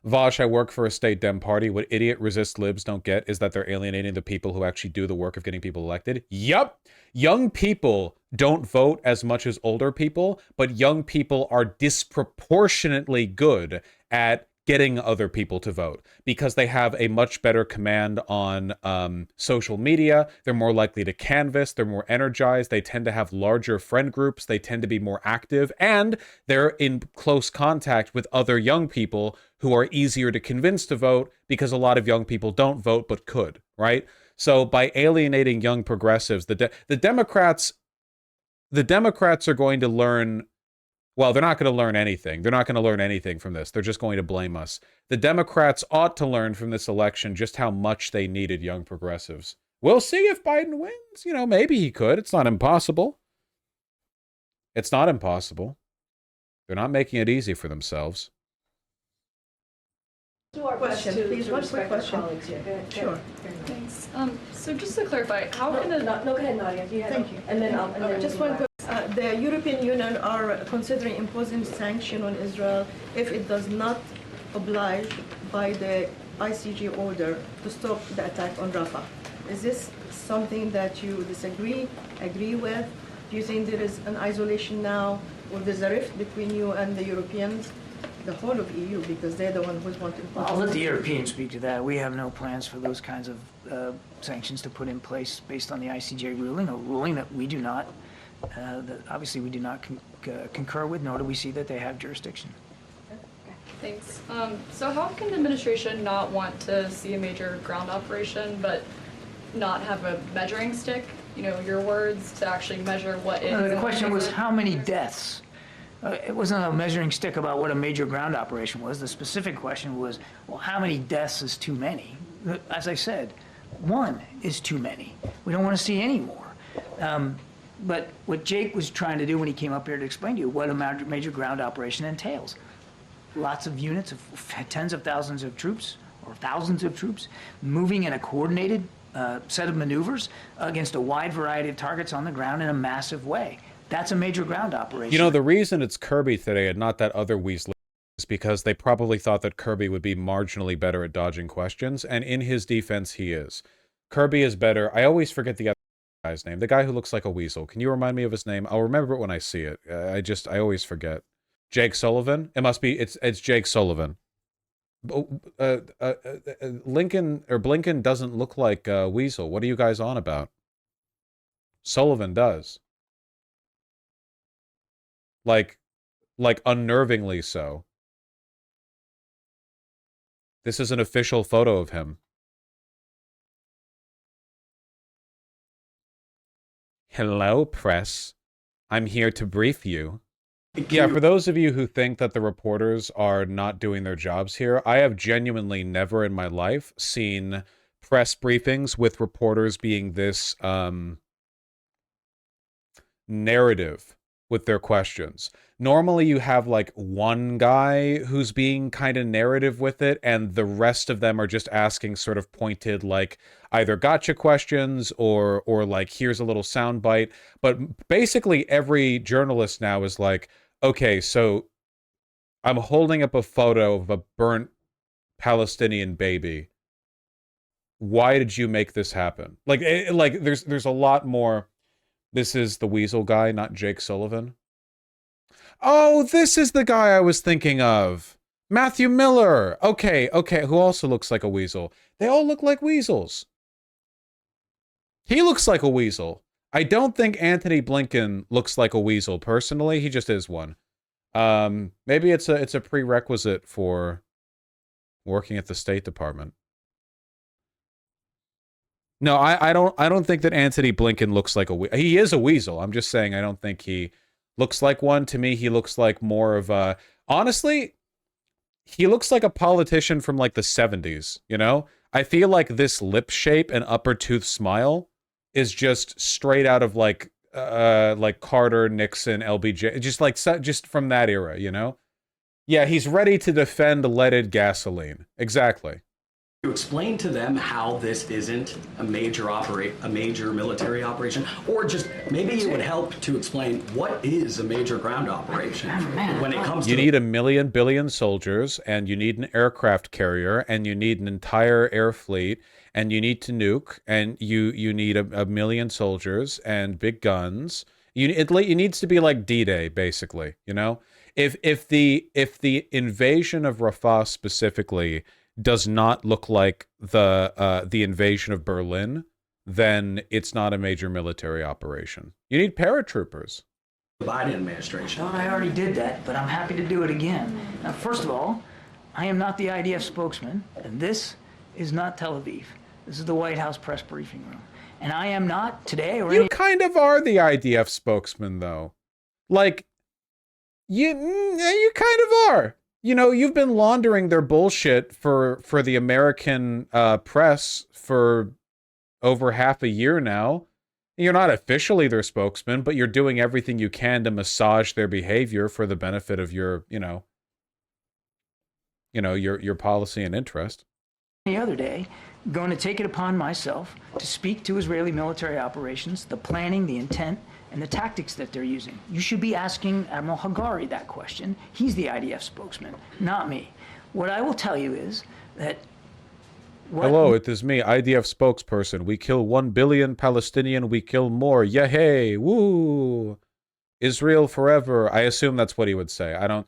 Vaush, I work for a state Dem party. What idiot resist libs don't get is that they're alienating the people who actually do the work of getting people elected. Yup! Young people don't vote as much as older people, but young people are disproportionately good at getting other people to vote because they have a much better command on social media. They're more likely to canvass. They're more energized. They tend to have larger friend groups. They tend to be more active, and they're in close contact with other young people who are easier to convince to vote because a lot of young people don't vote but could, right? So by alienating young progressives, the Democrats are going to learn. Well, they're not going to learn anything. They're not going to learn anything from this. They're just going to blame us. The Democrats ought to learn from this election just how much they needed young progressives. We'll see if Biden wins. You know, maybe he could. It's not impossible. It's not impossible. They're not making it easy for themselves. Question, please. One quick question. Sure. Thanks. So just to clarify, how can the... No, go ahead, Nadia. Thank you. And then just one quick. The European Union are considering imposing sanction on Israel if it does not oblige by the ICJ order to stop the attack on Rafah. Is this something that you agree with? Do you think there is an isolation now, or there's a rift between you and the Europeans, the whole of EU, because they're the one who's wanting to... I'll let the Europeans speak to that. We have no plans for those kinds of sanctions to put in place based on the ICJ ruling, a ruling that we do not, that obviously we do not concur with, nor do we see that they have jurisdiction. Thanks. So how can the administration not want to see a major ground operation, but not have a measuring stick, you know, your words, to actually measure what is... The question was how many deaths It wasn't a measuring stick about what a major ground operation was. The specific question was, well, how many deaths is too many? As I said, one is too many. We don't want to see any more. But what Jake was trying to do when he came up here to explain to you what a major ground operation entails, lots of units of tens of thousands of troops or thousands of troops moving in a coordinated set of maneuvers against a wide variety of targets on the ground in a massive way. That's a major ground operation. You know, the reason it's Kirby today and not that other Weasley is because they probably thought that Kirby would be marginally better at dodging questions, and in his defense, he is. Kirby is better. I always forget the other guy's name. The guy who looks like a weasel. Can you remind me of his name? I'll remember it when I see it. I always forget. Jake Sullivan? It must be, it's Jake Sullivan. Lincoln, or Blinken doesn't look like Weasel. What are you guys on about? Sullivan does. Like unnervingly so. This is an official photo of him. Hello, press. I'm here to brief you. Yeah, for those of you who think that the reporters are not doing their jobs here, I have genuinely never in my life seen press briefings with reporters being this narrative with their questions. Normally you have like one guy who's being kind of narrative with it, and the rest of them are just asking sort of pointed, like either gotcha questions or like here's a little sound bite. But basically every journalist now is like, okay, so I'm holding up a photo of a burnt Palestinian baby. Why did you make this happen? Like there's a lot more. This is the Weasel guy, not Jake Sullivan. Oh, this is the guy I was thinking of. Matthew Miller. Okay, who also looks like a weasel. They all look like weasels. He looks like a weasel. I don't think Anthony Blinken looks like a weasel, personally. He just is one. Maybe it's a prerequisite for working at the State Department. No, I don't think that Anthony Blinken looks like a weasel. He is a weasel. I'm just saying I don't think he looks like one. To me, he looks like more of a... Honestly, he looks like a politician from like the 70s, you know? I feel like this lip shape and upper tooth smile is just straight out of like Carter, Nixon, LBJ, just from that era, you know? Yeah, he's ready to defend leaded gasoline. Exactly. To explain to them how this isn't a major military operation, or just maybe it would help to explain what is a major ground operation when it comes to... You need 1 million billion soldiers, and you need an aircraft carrier, and you need an entire air fleet, and you need to nuke, and you need a million soldiers and big guns. It needs to be like D-Day, basically, you know? If the invasion of Rafah specifically does not look like the invasion of Berlin, then it's not a major military operation. You need paratroopers. The Biden administration. I already did that, but I'm happy to do it again. Now, first of all, I am not the IDF spokesman, and this is not Tel Aviv. This is the White House press briefing room. And I am not today or You kind of are the IDF spokesman, though. Like, you kind of are. You know, you've been laundering their bullshit for the American press for over half a year now. You're not officially their spokesman, but you're doing everything you can to massage their behavior for the benefit of your, your policy and interest. The other day, going to take it upon myself to speak to Israeli military operations, the planning, the intent, and the tactics that they're using. You should be asking Admiral Hagari that question. He's the IDF spokesman, not me. What I will tell you is that... Hello, it is me, IDF spokesperson. We kill 1 billion Palestinian, we kill more. Yay, woo! Israel forever. I assume that's what he would say. I don't...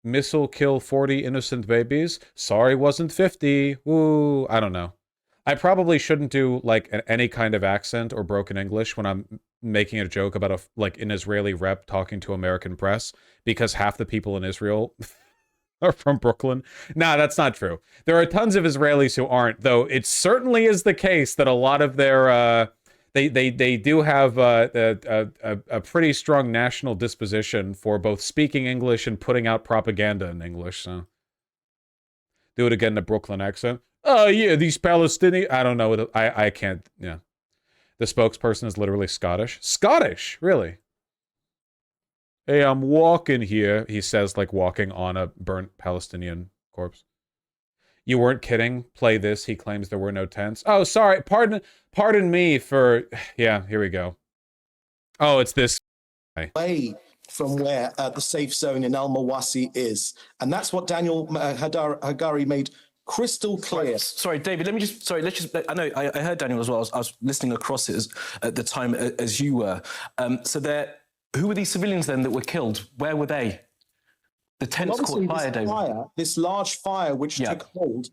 Missile kill 40 innocent babies. Sorry, wasn't 50. Woo! I don't know. I probably shouldn't do like any kind of accent or broken English when I'm making a joke about an Israeli rep talking to American press, because half the people in Israel are from Brooklyn. Nah, that's not true. There are tons of Israelis who aren't, though it certainly is the case that a lot of their They do have a pretty strong national disposition for both speaking English and putting out propaganda in English. So do it again in a Brooklyn accent. Oh yeah, these Palestinians. I don't know. I can't. Yeah, the spokesperson is literally Scottish. Scottish, really? Hey, I'm walking here. He says, like walking on a burnt Palestinian corpse. You weren't kidding. Play this. He claims there were no tents. Oh, sorry. Pardon me for... Yeah, here we go. Oh, it's this. Away from where the safe zone in Al Mawasi is. And that's what Daniel Hagari made crystal clear. Sorry, David, I know, I heard Daniel as well. I was listening across it at the time as you were. Who were these civilians then that were killed? Where were they? The tents caught fire, David. This large fire which took hold,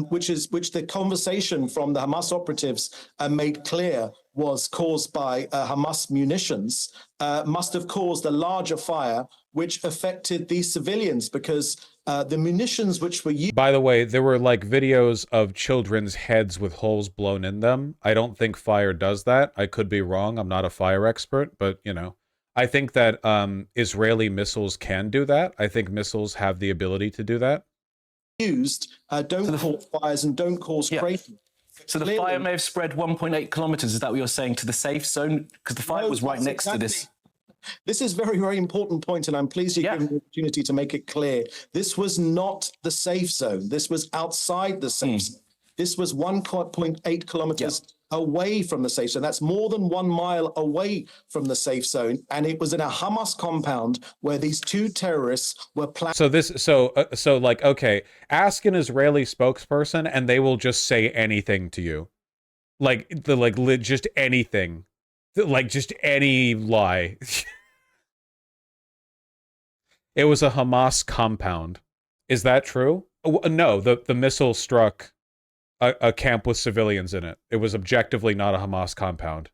which the conversation from the Hamas operatives made clear was caused by Hamas munitions, must have caused a larger fire which affected these civilians because the munitions which were used... By the way, there were like videos of children's heads with holes blown in them. I don't think fire does that. I could be wrong. I'm not a fire expert, but you know. I think that Israeli missiles can do that. I think missiles have the ability to do that. Don't cause fires and don't cause craters. So the fire may have spread 1.8 kilometers. Is that what you're saying, to the safe zone? Because the fire was right next to this. This is a very, very important point, and I'm pleased you gave me the opportunity to make it clear. This was not the safe zone. This was outside the safe zone. This was 1.8 kilometers away from the safe zone. That's more than 1 mile away from the safe zone. And it was in a Hamas compound where these two terrorists were planning. So like, okay, ask an Israeli spokesperson and they will just say anything to you. Just anything. Like just any lie. It was a Hamas compound. Is that true? No, the missile struck a camp with civilians in it. It was objectively not a Hamas compound.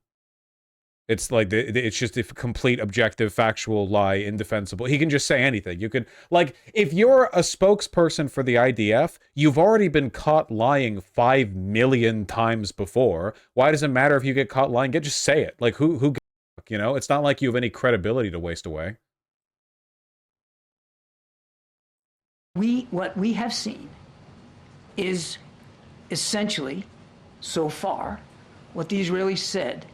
It's like, it's just a complete objective, factual lie, indefensible. He can just say anything. You can, like, if you're a spokesperson for the IDF, you've already been caught lying 5 million times before. Why does it matter if you get caught lying? Just say it. Like, who, you know? It's not like you have any credibility to waste away. What we have seen is essentially, so far, what the Israelis said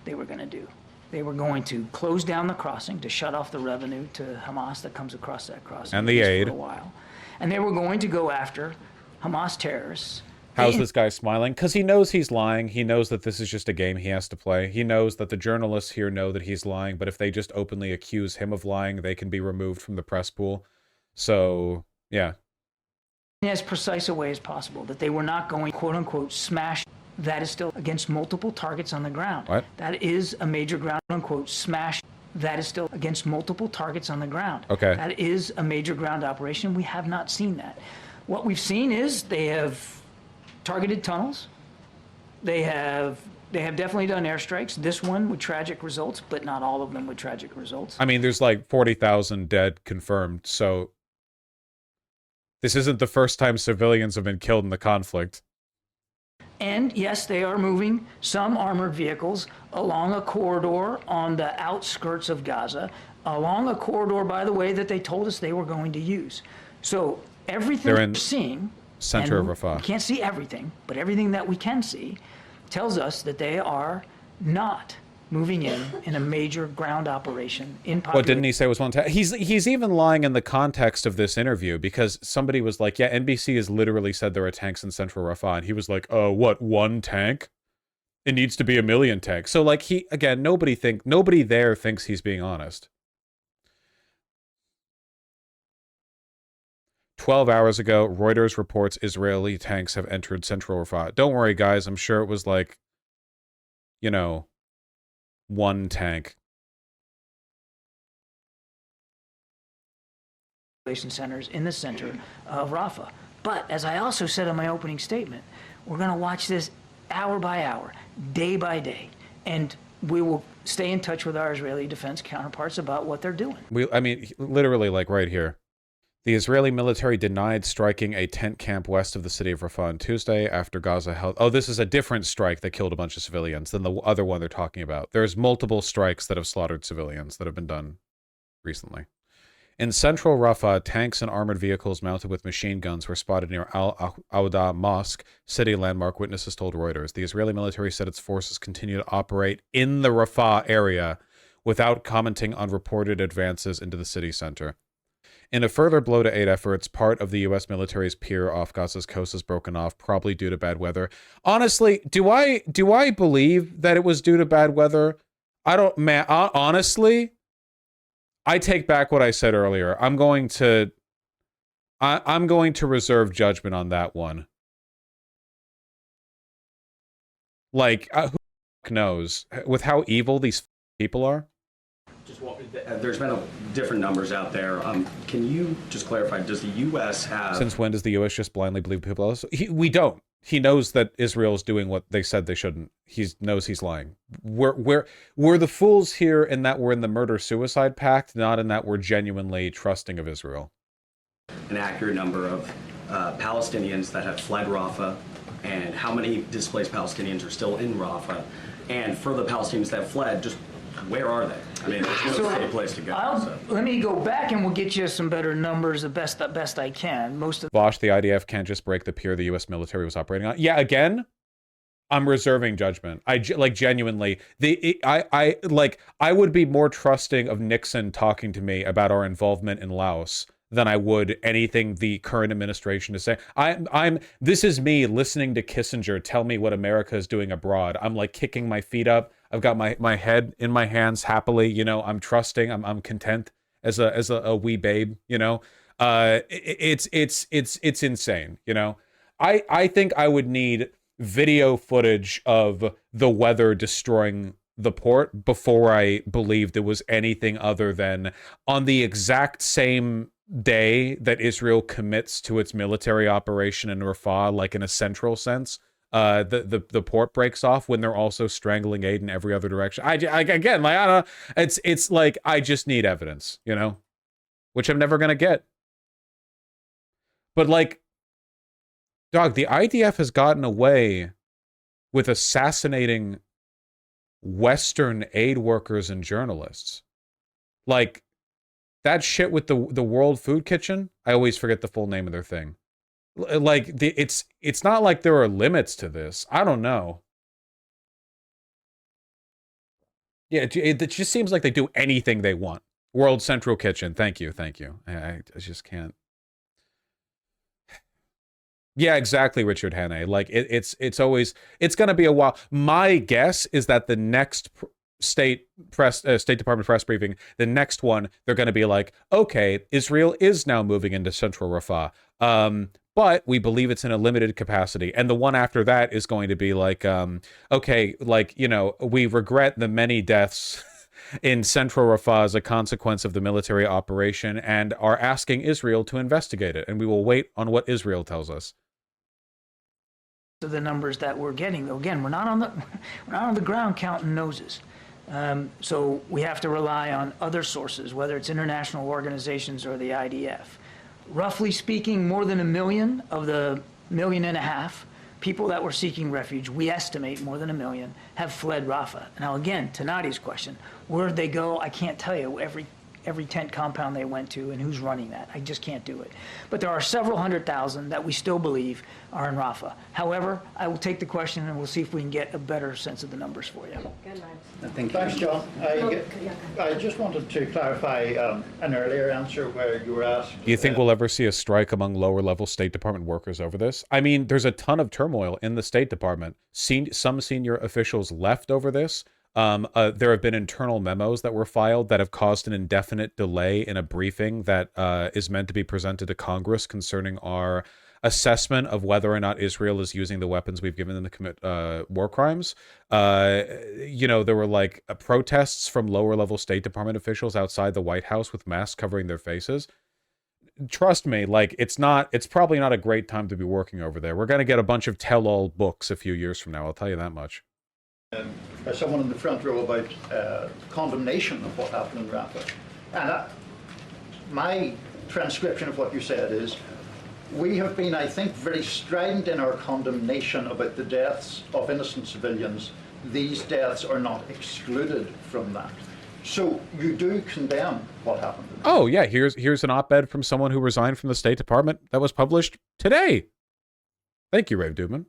they were going to do. They were going to close down the crossing to shut off the revenue to Hamas that comes across that crossing. And the aid. For a while. And they were going to go after Hamas terrorists. How's this guy smiling? Because he knows he's lying. He knows that this is just a game he has to play. He knows that the journalists here know that he's lying, but if they just openly accuse him of lying, they can be removed from the press pool. So, yeah. In as precise a way as possible, that they were not going, quote-unquote, smash. That is still against multiple targets on the ground. What? That is a major ground, unquote, smash. That is still against multiple targets on the ground. Okay. That is a major ground operation. We have not seen that. What we've seen is they have targeted tunnels. They have definitely done airstrikes. This one with tragic results, but not all of them with tragic results. I mean, there's like 40,000 dead confirmed, so this isn't the first time civilians have been killed in the conflict. And yes, they are moving some armored vehicles along a corridor on the outskirts of Gaza, along a corridor, by the way, that they told us they were going to use. So everything we're seeing, center of Rafah. We can't see everything, but everything that we can see tells us that they are not moving in a major ground operation in population. What didn't he say was one tank? He's even lying in the context of this interview, because somebody was like, yeah, NBC has literally said there are tanks in central Rafah, and he was like, what, 1 tank? It needs to be 1 million tanks. So like, nobody there thinks he's being honest. 12 hours ago, Reuters reports Israeli tanks have entered central Rafah. Don't worry, guys. I'm sure it was like, you know, 1 tank. Centers in the center of Rafah. But as I also said in my opening statement, we're going to watch this hour by hour, day by day, and we will stay in touch with our Israeli defense counterparts about what they're doing. I mean, literally, like right here. The Israeli military denied striking a tent camp west of the city of Rafah on Tuesday after Gaza held... Oh, this is a different strike that killed a bunch of civilians than the other one they're talking about. There's multiple strikes that have slaughtered civilians that have been done recently. In central Rafah, tanks and armored vehicles mounted with machine guns were spotted near Al-Awda Mosque, city landmark, witnesses told Reuters. The Israeli military said its forces continue to operate in the Rafah area without commenting on reported advances into the city center. In a further blow to aid efforts, part of the U.S. military's pier off Gaza's coast is broken off, probably due to bad weather. Honestly, do I believe that it was due to bad weather? I don't, man, honestly, I take back what I said earlier. I'm going to reserve judgment on that one. Like, who knows? With how evil these people are? There's been different numbers out there. Can you just clarify, does the U.S. have... Since when does the U.S. just blindly believe people else? We don't. He knows that Israel is doing what they said they shouldn't. He knows he's lying. We're the fools here in that we're in the murder-suicide pact, not in that we're genuinely trusting of Israel. An accurate number of Palestinians that have fled Rafah, and how many displaced Palestinians are still in Rafah, and for the Palestinians that fled, just where are they? I mean, there's no safe place to go. Let me go back and we'll get you some better numbers, the best I can. Vaush, the IDF can't just break the pier the U.S. military was operating on. Yeah, again, I'm reserving judgment. Genuinely, I would be more trusting of Nixon talking to me about our involvement in Laos than I would anything the current administration is saying. This is me listening to Kissinger tell me what America is doing abroad. I'm like kicking my feet up. I've got my head in my hands happily, you know, I'm trusting, I'm content as a wee babe, you know. It's insane, you know. I think I would need video footage of the weather destroying the port before I believed it was anything other than on the exact same day that Israel commits to its military operation in Rafah, like in a central sense, the port breaks off when they're also strangling aid in every other direction. Again, like, I don't know, it's like I just need evidence, you know, which I'm never gonna get. But like, dog, the IDF has gotten away with assassinating Western aid workers and journalists. Like that shit with the World Food Kitchen. I always forget the full name of their thing. Like it's not like there are limits to this. I don't know. Yeah, it just seems like they do anything they want. World Central Kitchen. Thank you. I just can't. Yeah, exactly, Richard Hannay. Like it's always going to be a while. My guess is that the next State Department press briefing, the next one, they're going to be like, okay, Israel is now moving into central Rafah. But we believe it's in a limited capacity. And the one after that is going to be like, okay, like, you know, we regret the many deaths in central Rafah as a consequence of the military operation and are asking Israel to investigate it. And we will wait on what Israel tells us. The numbers that we're getting, again, we're not on the ground counting noses. So we have to rely on other sources, whether it's international organizations or the IDF. Roughly speaking, more than 1 million of the 1.5 million people that were seeking refuge, we estimate more than 1 million, have fled Rafah. Now again, to Nadi's question, where'd they go? I can't tell you every tent compound they went to and who's running that. I just can't do it. But there are several 100,000 that we still believe are in Rafah. However, I will take the question and we'll see if we can get a better sense of the numbers for you. Thanks, John. I just wanted to clarify an earlier answer where you were asked... Do you think we'll ever see a strike among lower-level State Department workers over this? I mean, there's a ton of turmoil in the State Department. Some senior officials left over this. There have been internal memos that were filed that have caused an indefinite delay in a briefing that is meant to be presented to Congress concerning our assessment of whether or not Israel is using the weapons we've given them to commit war crimes. You know, there were like protests from lower level State Department officials outside the White House with masks covering their faces. Trust me, like it's probably not a great time to be working over there. We're going to get a bunch of tell-all books a few years from now. I'll tell you that much. By someone in the front row about condemnation of what happened in Rafah. And my transcription of what you said is, we have been, I think, very strident in our condemnation about the deaths of innocent civilians. These deaths are not excluded from that. So you do condemn what happened. Oh yeah, here's an op-ed from someone who resigned from the State Department that was published today. Thank you, Rav Dubin.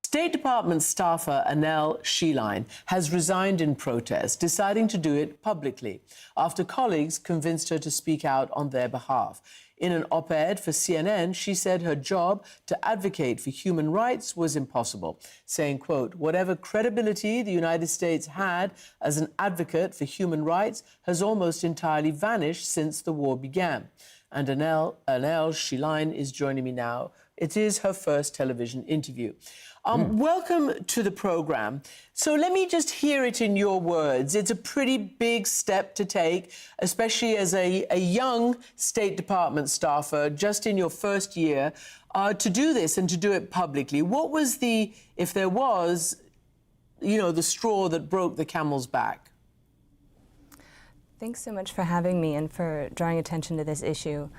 State Department staffer Anel Sheline has resigned in protest, deciding to do it publicly after colleagues convinced her to speak out on their behalf. In an op-ed for CNN, she said her job to advocate for human rights was impossible, saying, quote, whatever credibility the United States had as an advocate for human rights has almost entirely vanished since the war began. And Anel Sheline is joining me now. It is her first television interview. Welcome to the program. So let me just hear it in your words. It's a pretty big step to take, especially as a young State Department staffer, just in your first year, to do this and to do it publicly. What was the, if there was, you know, the straw that broke the camel's back? Thanks so much for having me and for drawing attention to this issue.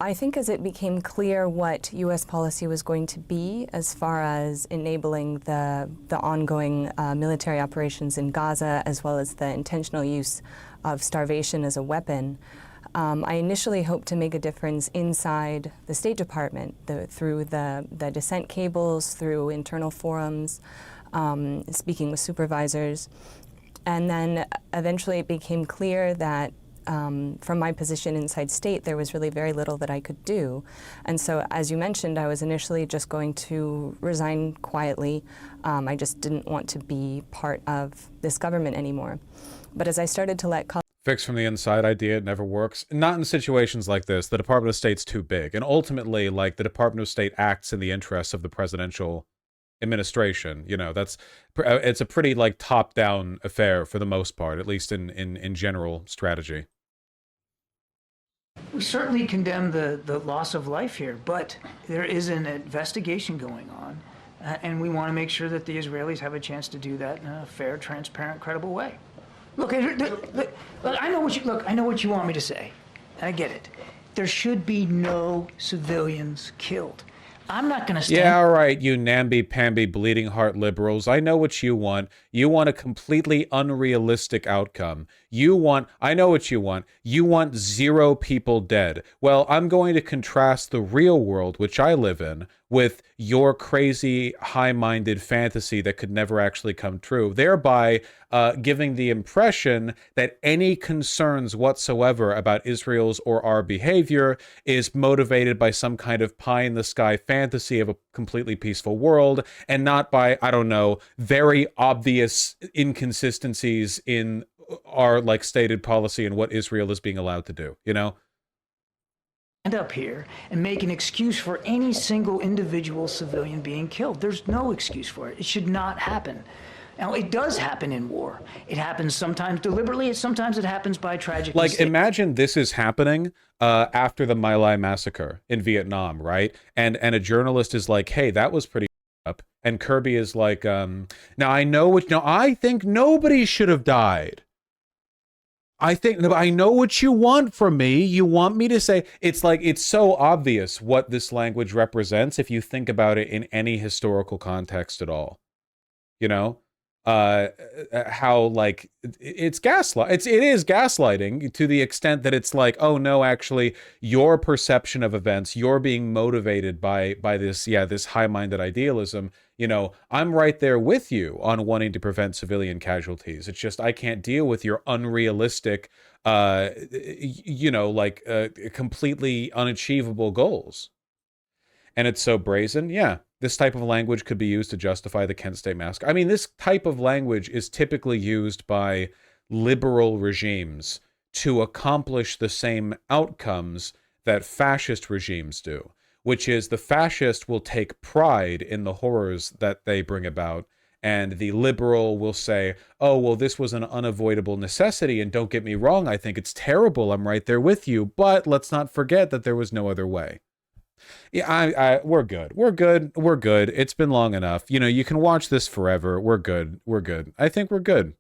I think as it became clear what U.S. policy was going to be as far as enabling the ongoing military operations in Gaza, as well as the intentional use of starvation as a weapon, I initially hoped to make a difference inside the State Department through the dissent cables, through internal forums, speaking with supervisors. And then eventually it became clear that from my position inside state, there was really very little that I could do. And so, as you mentioned, I was initially just going to resign quietly. I just didn't want to be part of this government anymore. But as I started to let fix from the inside idea, it never works. Not in situations like this. The Department of State's too big. And ultimately, like, the Department of State acts in the interests of the presidential administration. You know, it's a pretty, like, top-down affair for the most part, at least in general strategy. We certainly condemn the loss of life here, but there is an investigation going on, and we want to make sure that the Israelis have a chance to do that in a fair, transparent, credible way. Look, I know what you want me to say. I get it. There should be no civilians killed. I'm not going to stand... Yeah, all right, you namby-pamby bleeding heart liberals. I know what you want. You want a completely unrealistic outcome. I know what you want. You want 0 people dead. Well, I'm going to contrast the real world, which I live in, with your crazy, high-minded fantasy that could never actually come true, thereby giving the impression that any concerns whatsoever about Israel's or our behavior is motivated by some kind of pie-in-the-sky fantasy of a completely peaceful world, and not by, I don't know, very obvious inconsistencies in our, like, stated policy and what Israel is being allowed to do, you know? Up here and make an excuse for any single individual civilian being killed. There's no excuse for it. It should not happen. Now, it does happen in war. It happens sometimes deliberately, and sometimes it happens by tragic mistake. Imagine this is happening after the My Lai massacre in Vietnam, right? And a journalist is like, hey, that was pretty up. And Kirby is like, I think nobody should have died. I know what you want from me. You want me to say, it's like, it's so obvious what this language represents if you think about it in any historical context at all. You know? How, like, it's gaslight. It is gaslighting to the extent that it's like, oh no, actually, your perception of events, you're being motivated by this high-minded idealism. You know, I'm right there with you on wanting to prevent civilian casualties. It's just I can't deal with your unrealistic, completely unachievable goals. And it's so brazen. Yeah, this type of language could be used to justify the Kent State massacre. I mean, this type of language is typically used by liberal regimes to accomplish the same outcomes that fascist regimes do, which is the fascist will take pride in the horrors that they bring about, and the liberal will say, oh, well, this was an unavoidable necessity, and don't get me wrong, I think it's terrible, I'm right there with you, but let's not forget that there was no other way. Yeah, we're good. It's been long enough. You know, you can watch this forever. We're good. I think we're good.